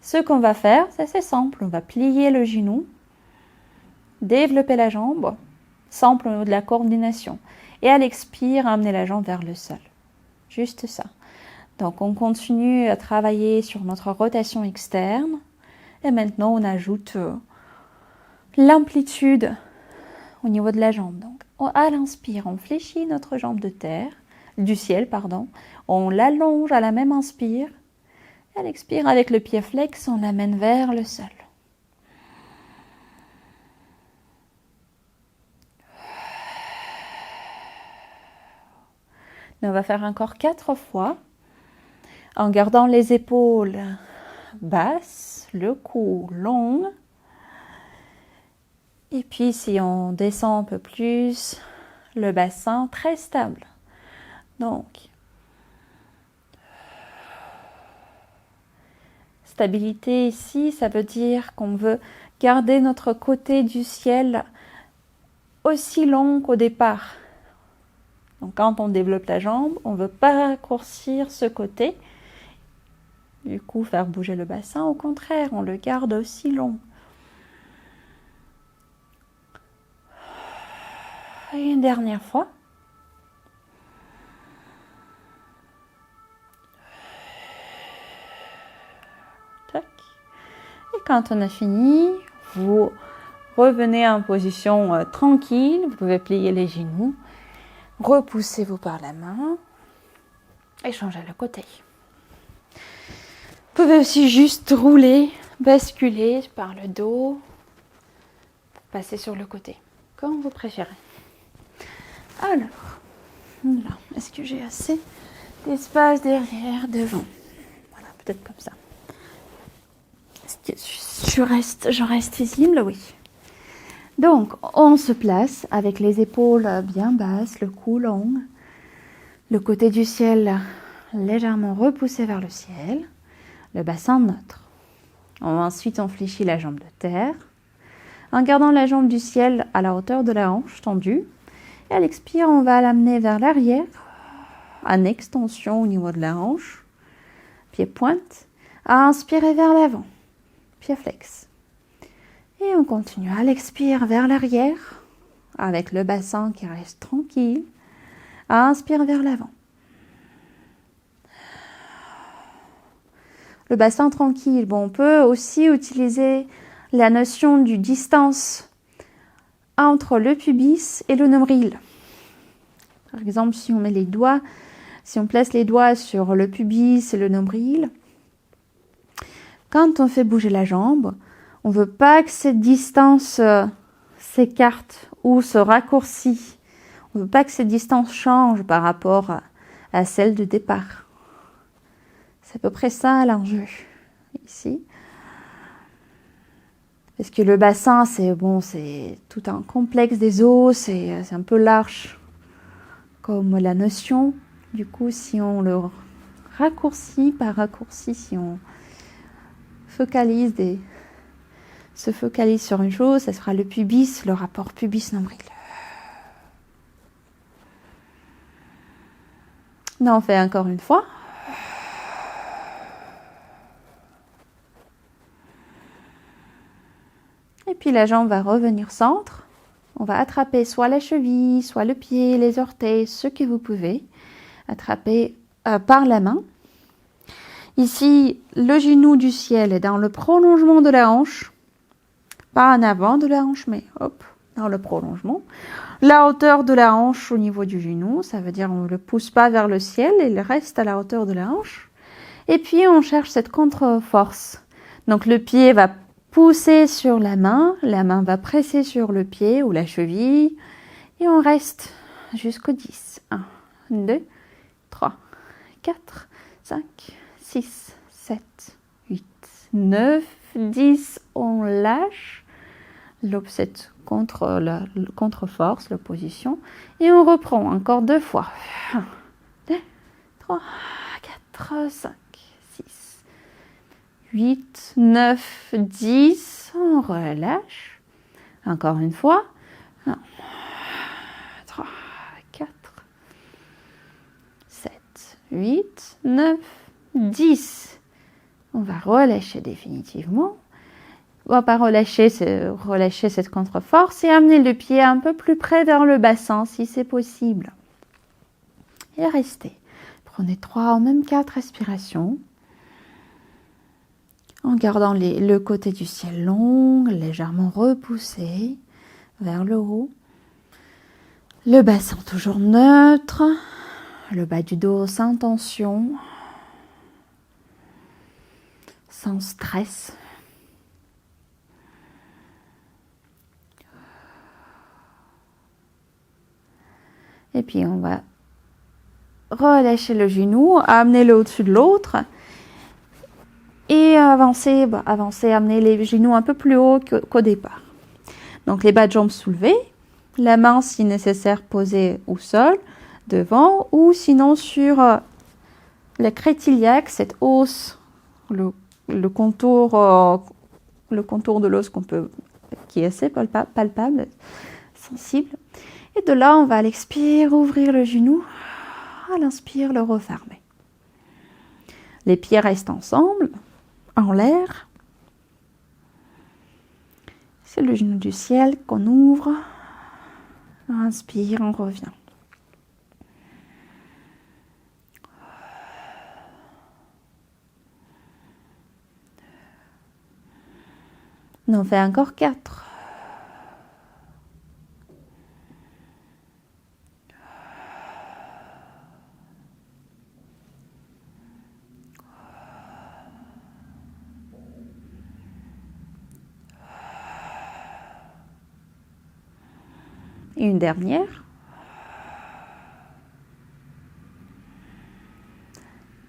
Ce qu'on va faire, c'est assez simple, on va plier le genou, développer la jambe, simple au niveau de la coordination, et à l'expire, amener la jambe vers le sol. Juste ça. Donc on continue à travailler sur notre rotation externe, et maintenant on ajoute l'amplitude au niveau de la jambe. Donc à l'inspire, on fléchit notre jambe du ciel, on l'allonge à la même inspire, et à l'expire, avec le pied flex, on l'amène vers le sol. On va faire encore 4 fois en gardant les épaules basses, le cou long. Et puis si on descend un peu plus, le bassin très stable. Donc, Stabilité ici, ça veut dire qu'on veut garder notre côté du ciel aussi long qu'au départ. Donc quand on développe la jambe, on ne veut pas raccourcir ce côté. Du coup, faire bouger le bassin, au contraire, on le garde aussi long. Et une dernière fois. Tac. Et quand on a fini, vous revenez en position tranquille. Vous pouvez plier les genoux. Repoussez-vous par la main. Et changez le côté. Vous pouvez aussi juste rouler, basculer par le dos. Passer sur le côté, comme vous préférez. Alors, là, est-ce que j'ai assez d'espace derrière, devant? Voilà, peut-être comme ça. Est-ce que je reste visible? Oui. Donc, on se place avec les épaules bien basses, le cou long, le côté du ciel légèrement repoussé vers le ciel, le bassin neutre. Ensuite, on fléchit la jambe de terre, en gardant la jambe du ciel à la hauteur de la hanche tendue. Et à l'expire, on va l'amener vers l'arrière, en extension au niveau de la hanche, pied pointe, à inspirer vers l'avant, pied flex. Et on continue à l'expire vers l'arrière, avec le bassin qui reste tranquille, à inspirer vers l'avant. Le bassin tranquille, bon, on peut aussi utiliser la notion du distance entre le pubis et le nombril. Par exemple, si on place les doigts sur le pubis et le nombril, quand on fait bouger la jambe, on ne veut pas que cette distance s'écarte ou se raccourcit. On ne veut pas que cette distance change par rapport à celle de départ. C'est à peu près ça l'enjeu ici. Parce que le bassin, c'est tout un complexe des os, c'est un peu large comme la notion. Du coup, si on le raccourcit par raccourci, si on se focalise sur une chose, ça sera le pubis, le rapport pubis-nombril. Là, on fait encore une fois. Et puis la jambe va revenir centre. On va attraper soit la cheville, soit le pied, les orteils, ce que vous pouvez. Attraper par la main. Ici, le genou du ciel est dans le prolongement de la hanche. Pas en avant de la hanche, mais hop, dans le prolongement. La hauteur de la hanche au niveau du genou, ça veut dire on ne le pousse pas vers le ciel, il reste à la hauteur de la hanche. Et puis on cherche cette contre-force. Donc le pied va pousser sur la main va presser sur le pied ou la cheville, et on reste jusqu'au 10. 1, 2, 3, 4, 5, 6, 7, 8, 9, 10. On lâche cette contre-force, l'opposition, et on reprend encore 2 fois. 1, 2, 3, 4, 5, 6, 8, 9, 10. On relâche. Encore une fois. 1, 3, 4, 7, 8, 9, 10. On va relâcher définitivement. On va pas relâcher cette contre-force et amener le pied un peu plus près vers le bassin si c'est possible. Et restez. Prenez 3 ou même 4 respirations. En gardant le côté du ciel long, légèrement repoussé vers le haut. Le bassin toujours neutre. Le bas du dos sans tension. Sans stress. Et puis on va relâcher le genou, amener-le au-dessus de l'autre. Et avancer, amener les genoux un peu plus haut qu'au départ. Donc les bas de jambes soulevés, la main si nécessaire posée au sol, devant, ou sinon sur le crête iliaque, cette hausse, le le contour de l'os qui est assez palpable, sensible. Et de là, on va à l'expire, ouvrir le genou. À l'inspire, le refermer. Les pieds restent ensemble, en l'air. C'est le genou du ciel qu'on ouvre. On inspire, on revient. On en fait encore 4. Et une dernière.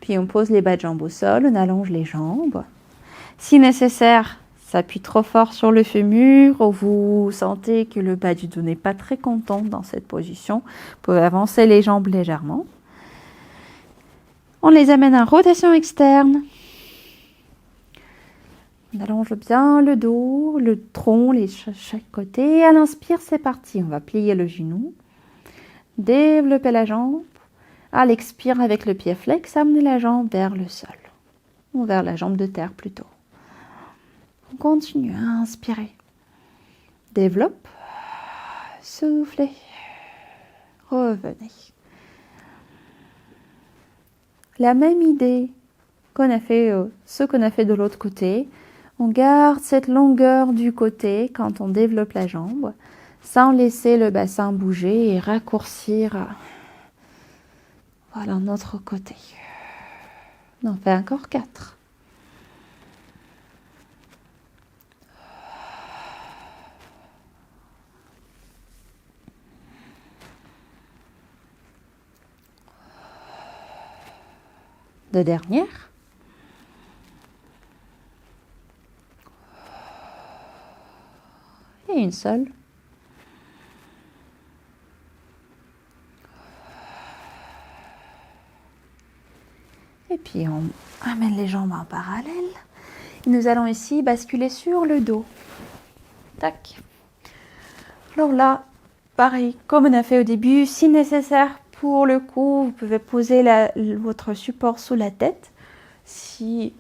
Puis on pose les bas de jambes au sol, on allonge les jambes. Si nécessaire, ça appuie trop fort sur le fémur ou vous sentez que le bas du dos n'est pas très content dans cette position, vous pouvez avancer les jambes légèrement. On les amène en rotation externe. On allonge bien le dos, le tronc, chaque côté. À l'inspire, c'est parti. On va plier le genou, développer la jambe. À l'expire, avec le pied flex, amener la jambe vers le sol. Ou vers la jambe de terre plutôt. On continue à inspirer. Développe. Soufflez. Revenez. La même idée qu'on a fait, ce qu'on a fait de l'autre côté. On garde cette longueur du côté quand on développe la jambe, sans laisser le bassin bouger et raccourcir. Voilà notre côté. On en fait encore 4. Deux dernières. Et une seule. Et puis on amène les jambes en parallèle. Et nous allons ici basculer sur le dos. Tac. Alors là, pareil, comme on a fait au début, si nécessaire pour le cou, vous pouvez poser votre support sous la tête. Si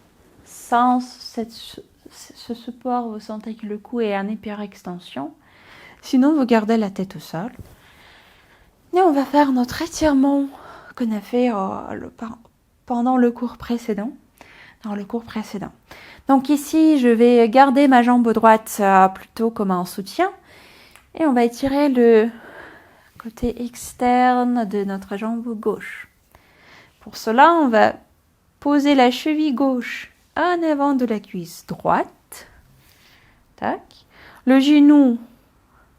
sans ce support, vous sentez que le cou est en hyperextension. Sinon, vous gardez la tête au sol. Et on va faire notre étirement qu'on a fait pendant le cours précédent. Dans le cours précédent. Donc ici, je vais garder ma jambe droite plutôt comme un soutien. Et on va étirer le côté externe de notre jambe gauche. Pour cela, on va poser la cheville gauche en avant de la cuisse droite. Tac. Le genou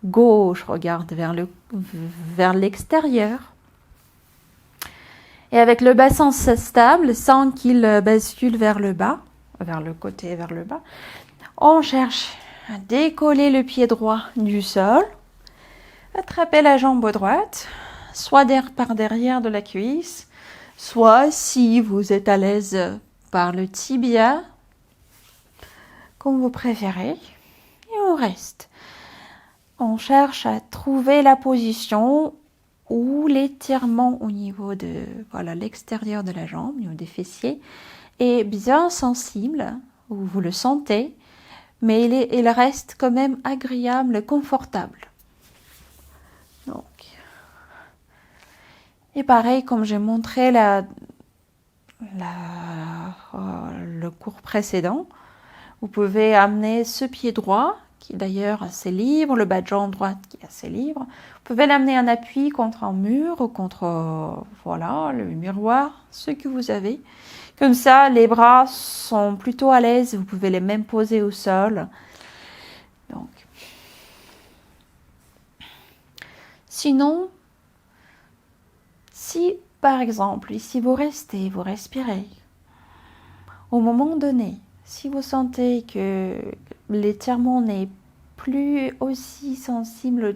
gauche regarde vers l'extérieur. Et avec le bassin stable, sans qu'il bascule vers le bas, vers le côté et vers le bas, on cherche à décoller le pied droit du sol, attraper la jambe droite, soit par derrière de la cuisse, soit si vous êtes à l'aise par le tibia, comme vous préférez, et on reste. On cherche à trouver la position où l'étirement au niveau de l'extérieur de la jambe, au niveau des fessiers, est bien sensible, où vous le sentez, mais il reste quand même agréable, confortable. Donc, et pareil, comme j'ai montré le cours précédent, vous pouvez amener ce pied droit, qui est d'ailleurs assez libre, le bas de jambe droite qui est assez libre. Vous pouvez l'amener en appui contre un mur ou contre le miroir, ce que vous avez. Comme ça, les bras sont plutôt à l'aise, vous pouvez les même poser au sol. Donc, sinon, si par exemple, ici vous respirez, au moment donné, si vous sentez que l'étirement n'est plus aussi sensible,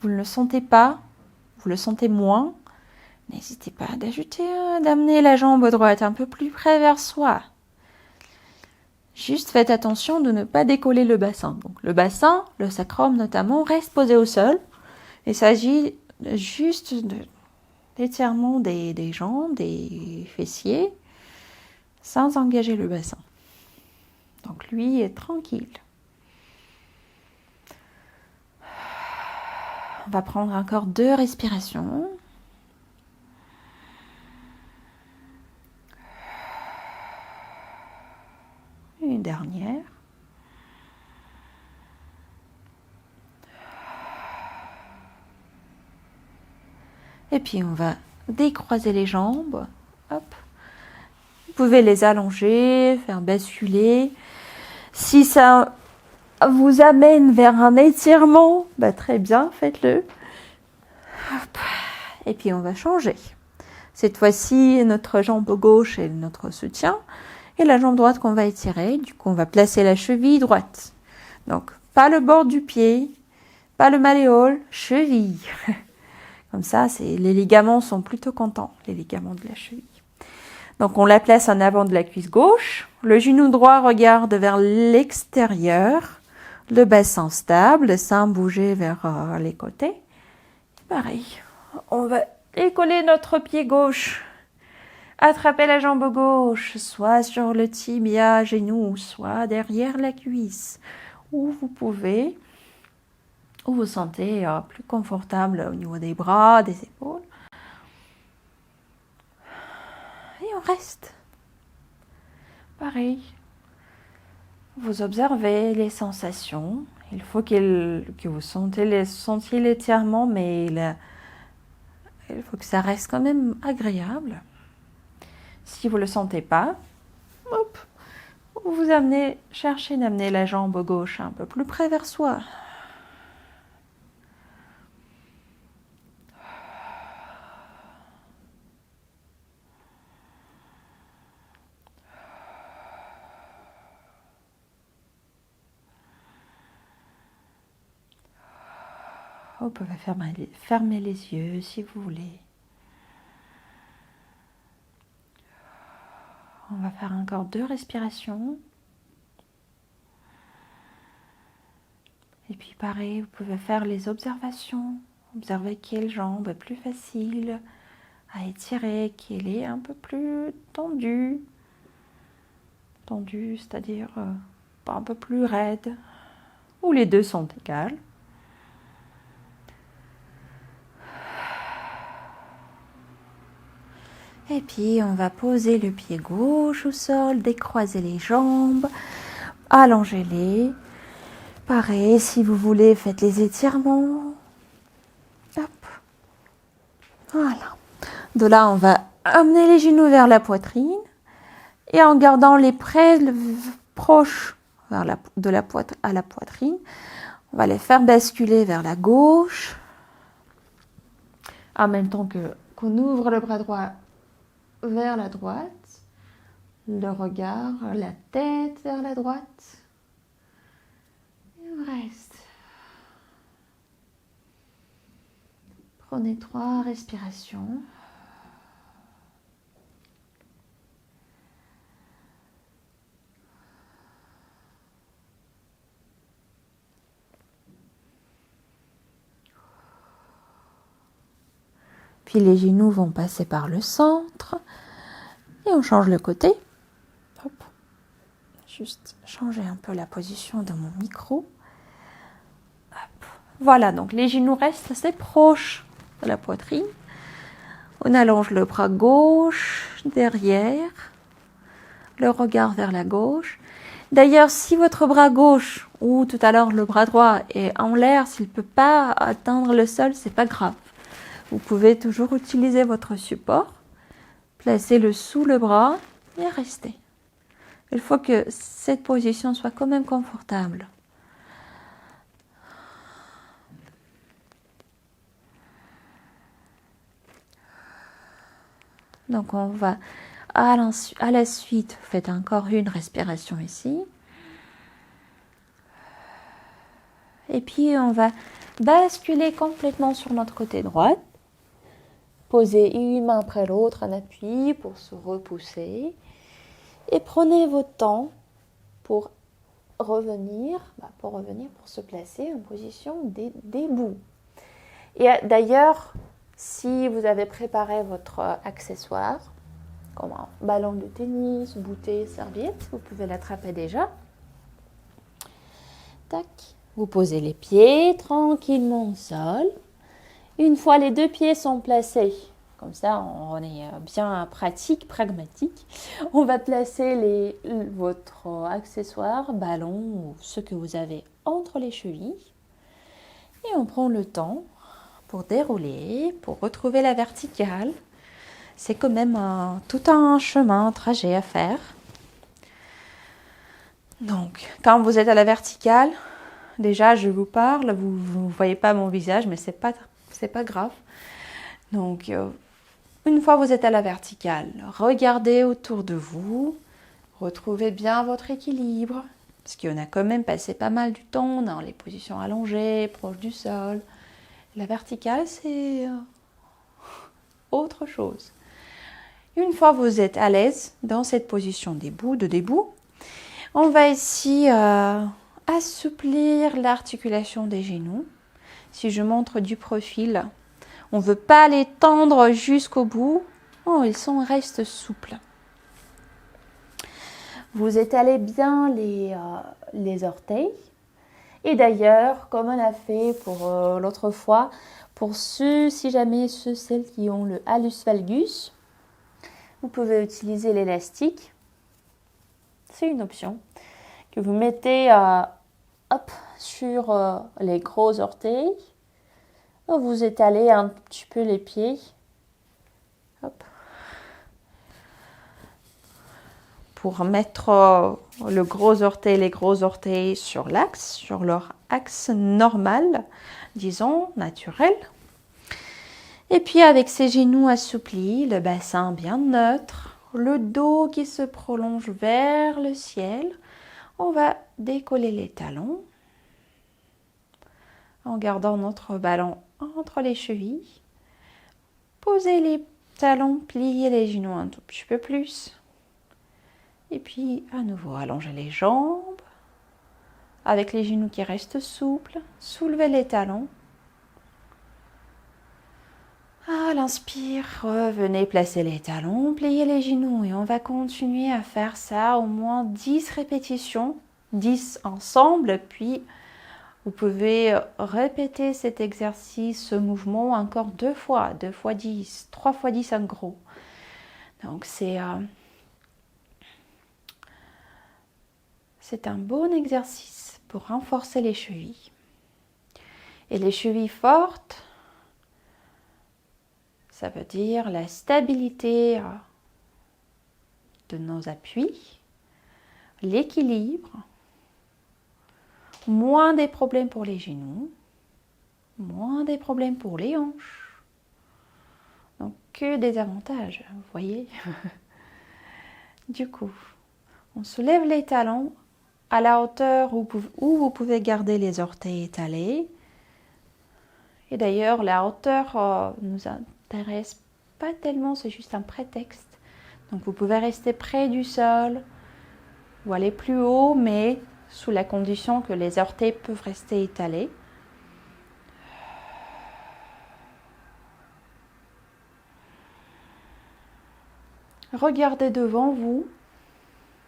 vous ne le sentez pas, vous le sentez moins, n'hésitez pas d'amener la jambe droite un peu plus près vers soi. Juste faites attention de ne pas décoller le bassin. Donc le bassin, le sacrum notamment, reste posé au sol. Il s'agit juste d'étirement des jambes, des fessiers, sans engager le bassin. Donc lui est tranquille. On va prendre encore 2 respirations. Une dernière. Et puis on va décroiser les jambes. Hop. Vous pouvez les allonger, faire basculer. Si ça vous amène vers un étirement, bah très bien, faites-le. Hop. Et puis on va changer. Cette fois-ci, notre jambe gauche est notre soutien et la jambe droite qu'on va étirer. Du coup, on va placer la cheville droite. Donc, pas le bord du pied, pas le malléole, cheville. Comme ça, les ligaments sont plutôt contents, les ligaments de la cheville. Donc, on la place en avant de la cuisse gauche. Le genou droit regarde vers l'extérieur. Le bassin stable, sans bouger vers les côtés. Pareil, on va décoller notre pied gauche. Attrapez la jambe gauche, soit sur le tibia, genou, soit derrière la cuisse. Où vous pouvez, où vous sentez plus confortable au niveau des bras, des épaules. Et on reste. Pareil. Vous observez les sensations. Il faut que vous sentiez l'étirement, mais il faut que ça reste quand même agréable. Si vous ne le sentez pas, hop, vous cherchez d'amener la jambe gauche un peu plus près vers soi. Vous pouvez fermer les yeux si vous voulez. On va faire encore 2 respirations. Et puis pareil, vous pouvez faire les observations. Observez quelle jambe est plus facile à étirer, quelle est un peu plus tendue. Tendue, c'est-à-dire un peu plus raide. Ou les deux sont égales. Et puis, on va poser le pied gauche au sol, décroiser les jambes, allongez-les. Pareil, si vous voulez, faites les étirements. Hop. Voilà. De là, on va amener les genoux vers la poitrine et en gardant les proches à la poitrine, on va les faire basculer vers la gauche en même temps qu'on ouvre le bras droit vers la droite, le regard, la tête vers la droite. Et on reste. Prenez 3 respirations. Puis les genoux vont passer par le centre. Et on change le côté. Hop. Juste changer un peu la position de mon micro. Hop. Voilà, donc les genoux restent assez proches de la poitrine. On allonge le bras gauche derrière. Le regard vers la gauche. D'ailleurs, si votre bras gauche ou tout à l'heure le bras droit est en l'air, s'il ne peut pas atteindre le sol, c'est pas grave. Vous pouvez toujours utiliser votre support, placez-le sous le bras et restez. Il faut que cette position soit quand même confortable. Donc on va à la suite, faites encore une respiration ici. Et puis on va basculer complètement sur notre côté droit. Posez une main après l'autre en appui pour se repousser. Et prenez votre temps pour revenir, pour se placer en position debout. Et d'ailleurs, si vous avez préparé votre accessoire, comme un ballon de tennis, bouteille, serviette, vous pouvez l'attraper déjà. Tac. Vous posez les pieds tranquillement au sol. Une fois les deux pieds sont placés, comme ça on est bien pratique, pragmatique, on va placer votre accessoire, ballon ou ce que vous avez entre les chevilles. Et on prend le temps pour dérouler, pour retrouver la verticale. C'est quand même tout un chemin, un trajet à faire. Donc, quand vous êtes à la verticale, déjà je vous parle, vous ne voyez pas mon visage, mais c'est pas grave. Donc, une fois vous êtes à la verticale, regardez autour de vous, retrouvez bien votre équilibre, parce qu'on a quand même passé pas mal du temps dans les positions allongées, proches du sol. La verticale, c'est autre chose. Une fois vous êtes à l'aise dans cette position de debout, on va ici assouplir l'articulation des genoux. Si je montre du profil, on ne veut pas les tendre jusqu'au bout. Oh, restent souples. Vous étalez bien les orteils. Et d'ailleurs, comme on a fait pour l'autre fois, pour celles qui ont le hallux valgus, vous pouvez utiliser l'élastique. C'est une option que vous mettez sur les gros orteils. Vous étalez un petit peu les pieds. Hop. Pour mettre les gros orteils sur leur axe normal, disons, naturel. Et puis avec ses genoux assouplis, le bassin bien neutre, le dos qui se prolonge vers le ciel, on va décoller les talons en gardant notre ballon entre les chevilles. Posez les talons, pliez les genoux un tout petit peu plus. Et puis, à nouveau, allongez les jambes. Avec les genoux qui restent souples, soulevez les talons. À l'inspire, revenez placer les talons, pliez les genoux. Et on va continuer à faire ça au moins 10 répétitions, 10 ensemble. Puis, vous pouvez répéter cet exercice, ce mouvement encore 2 fois 10, 3 fois 10 en gros. Donc, c'est un bon exercice pour renforcer les chevilles. Et les chevilles fortes, ça veut dire la stabilité de nos appuis, l'équilibre, moins des problèmes pour les genoux, moins des problèmes pour les hanches. Donc que des avantages, vous voyez. Du coup, on soulève les talons à la hauteur où vous pouvez garder les orteils étalés. Et d'ailleurs, la hauteur nous intéresse pas tellement, c'est juste un prétexte. Donc vous pouvez rester près du sol ou aller plus haut, mais sous la condition que les orteils peuvent rester étalés. Regardez devant vous.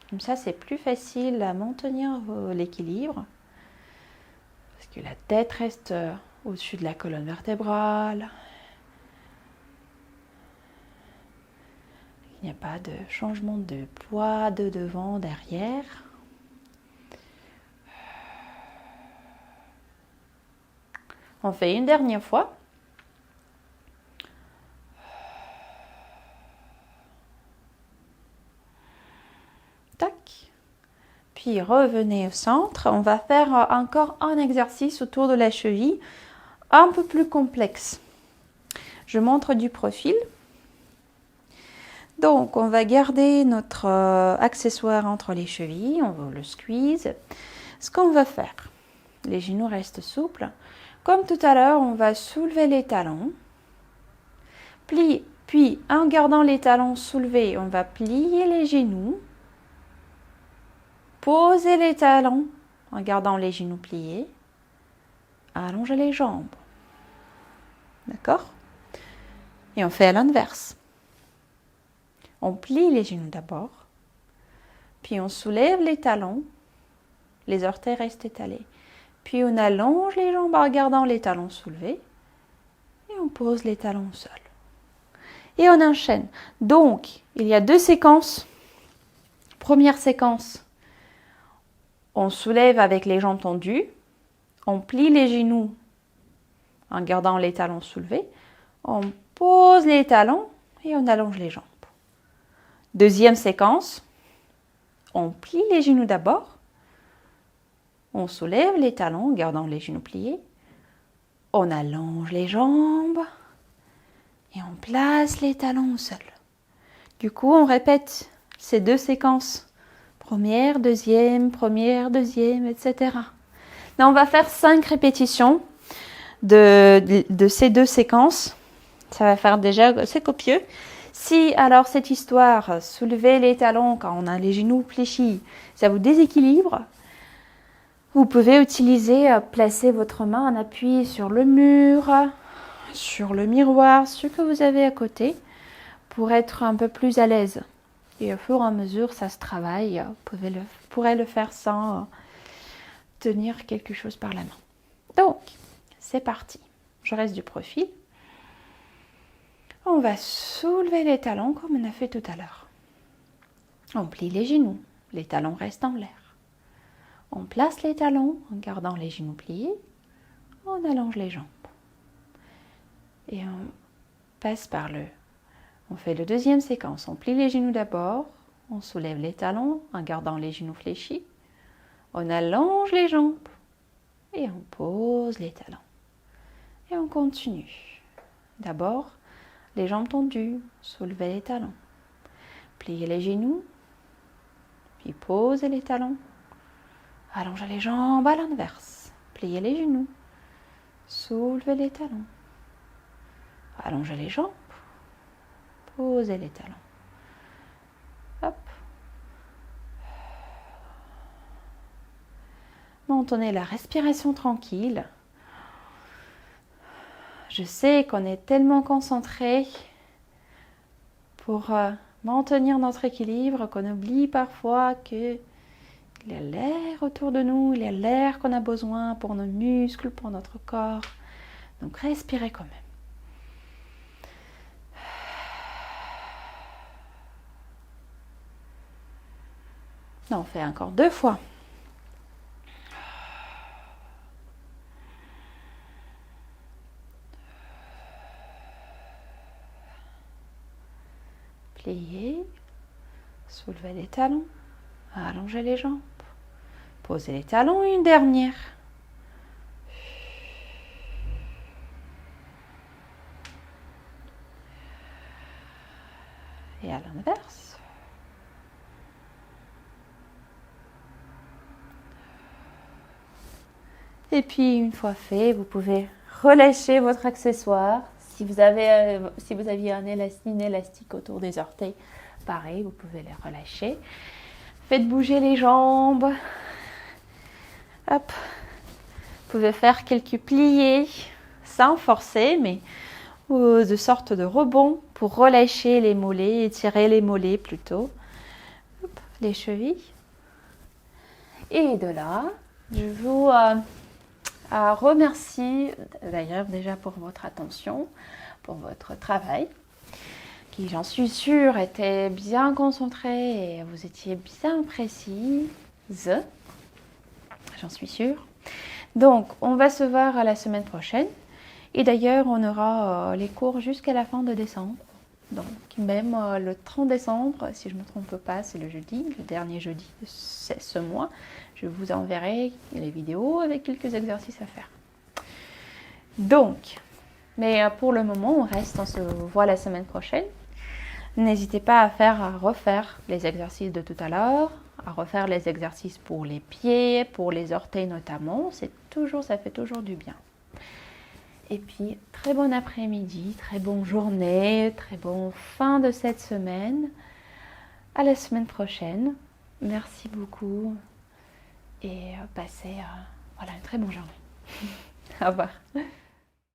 Comme ça, c'est plus facile à maintenir l'équilibre. Parce que la tête reste au-dessus de la colonne vertébrale. Il n'y a pas de changement de poids de devant, derrière. On fait une dernière fois. Tac. Puis revenez au centre. On va faire encore un exercice autour de la cheville, un peu plus complexe. Je montre du profil. Donc, on va garder notre accessoire entre les chevilles. On va le squeeze. Ce qu'on va faire, les genoux restent souples. Comme tout à l'heure, on va soulever les talons. Plier. Puis, en gardant les talons soulevés, on va plier les genoux. Posez les talons en gardant les genoux pliés. Allongez les jambes. D'accord? Et on fait à l'inverse. On plie les genoux d'abord, puis on soulève les talons, les orteils restent étalés. Puis on allonge les jambes en gardant les talons soulevés et on pose les talons au sol. Et on enchaîne. Donc, il y a 2 séquences. Première séquence, on soulève avec les jambes tendues, on plie les genoux en gardant les talons soulevés, on pose les talons et on allonge les jambes. Deuxième séquence, on plie les genoux d'abord, on soulève les talons en gardant les genoux pliés, on allonge les jambes et on place les talons au sol. Du coup, on répète ces 2 séquences. Première, deuxième, etc. Là, on va faire 5 répétitions de ces 2 séquences. Ça va faire déjà, c'est copieux. Si alors cette histoire, soulever les talons quand on a les genoux fléchis, ça vous déséquilibre, vous pouvez utiliser, placer votre main en appui sur le mur, sur le miroir, ce que vous avez à côté, pour être un peu plus à l'aise. Et au fur et à mesure, ça se travaille. Vous pourrez le faire sans tenir quelque chose par la main. Donc, c'est parti. Je reste du profil. On va soulever les talons comme on a fait tout à l'heure. On plie les genoux. Les talons restent en l'air. On place les talons en gardant les genoux pliés. On allonge les jambes. Et on passe par le... On fait la deuxième séquence. On plie les genoux d'abord. On soulève les talons en gardant les genoux fléchis. On allonge les jambes. Et on pose les talons. Et on continue. D'abord, les jambes tendues. Soulevez les talons. Pliez les genoux. Puis posez les talons. Allongez les jambes à l'inverse. Pliez les genoux. Soulevez les talons. Allongez les jambes. Posez les talons. Hop. Maintenez la respiration tranquille. Je sais qu'on est tellement concentré pour maintenir notre équilibre qu'on oublie parfois qu'il y a l'air autour de nous, il y a l'air qu'on a besoin pour nos muscles, pour notre corps. Donc respirez quand même. On fait encore 2 fois. Pliez, soulevez les talons, allongez les jambes, posez les talons, une dernière. Et à l'inverse. Et puis une fois fait, vous pouvez relâcher votre accessoire. Si vous aviez une élastique autour des orteils, pareil, vous pouvez les relâcher. Faites bouger les jambes. Hop. Vous pouvez faire quelques pliés sans forcer, mais de sorte de rebond pour relâcher les mollets, étirer les mollets plutôt. Hop, les chevilles. Et de là, je vous remercie d'ailleurs déjà pour votre attention, pour votre travail, qui j'en suis sûre était bien concentré et vous étiez bien précise, j'en suis sûre. Donc on va se voir la semaine prochaine et d'ailleurs on aura les cours jusqu'à la fin de décembre. Donc même le 30 décembre, si je ne me trompe pas, c'est le jeudi, le dernier jeudi de ce mois. Je vous enverrai les vidéos avec quelques exercices à faire. Donc, mais pour le moment, on se voit la semaine prochaine. N'hésitez pas à refaire les exercices de tout à l'heure, à refaire les exercices pour les pieds, pour les orteils notamment. Ça fait toujours du bien. Et puis, très bon après-midi, très bonne journée, très bonne fin de cette semaine. À la semaine prochaine. Merci beaucoup. et passez voilà, une très bonne journée. Au revoir.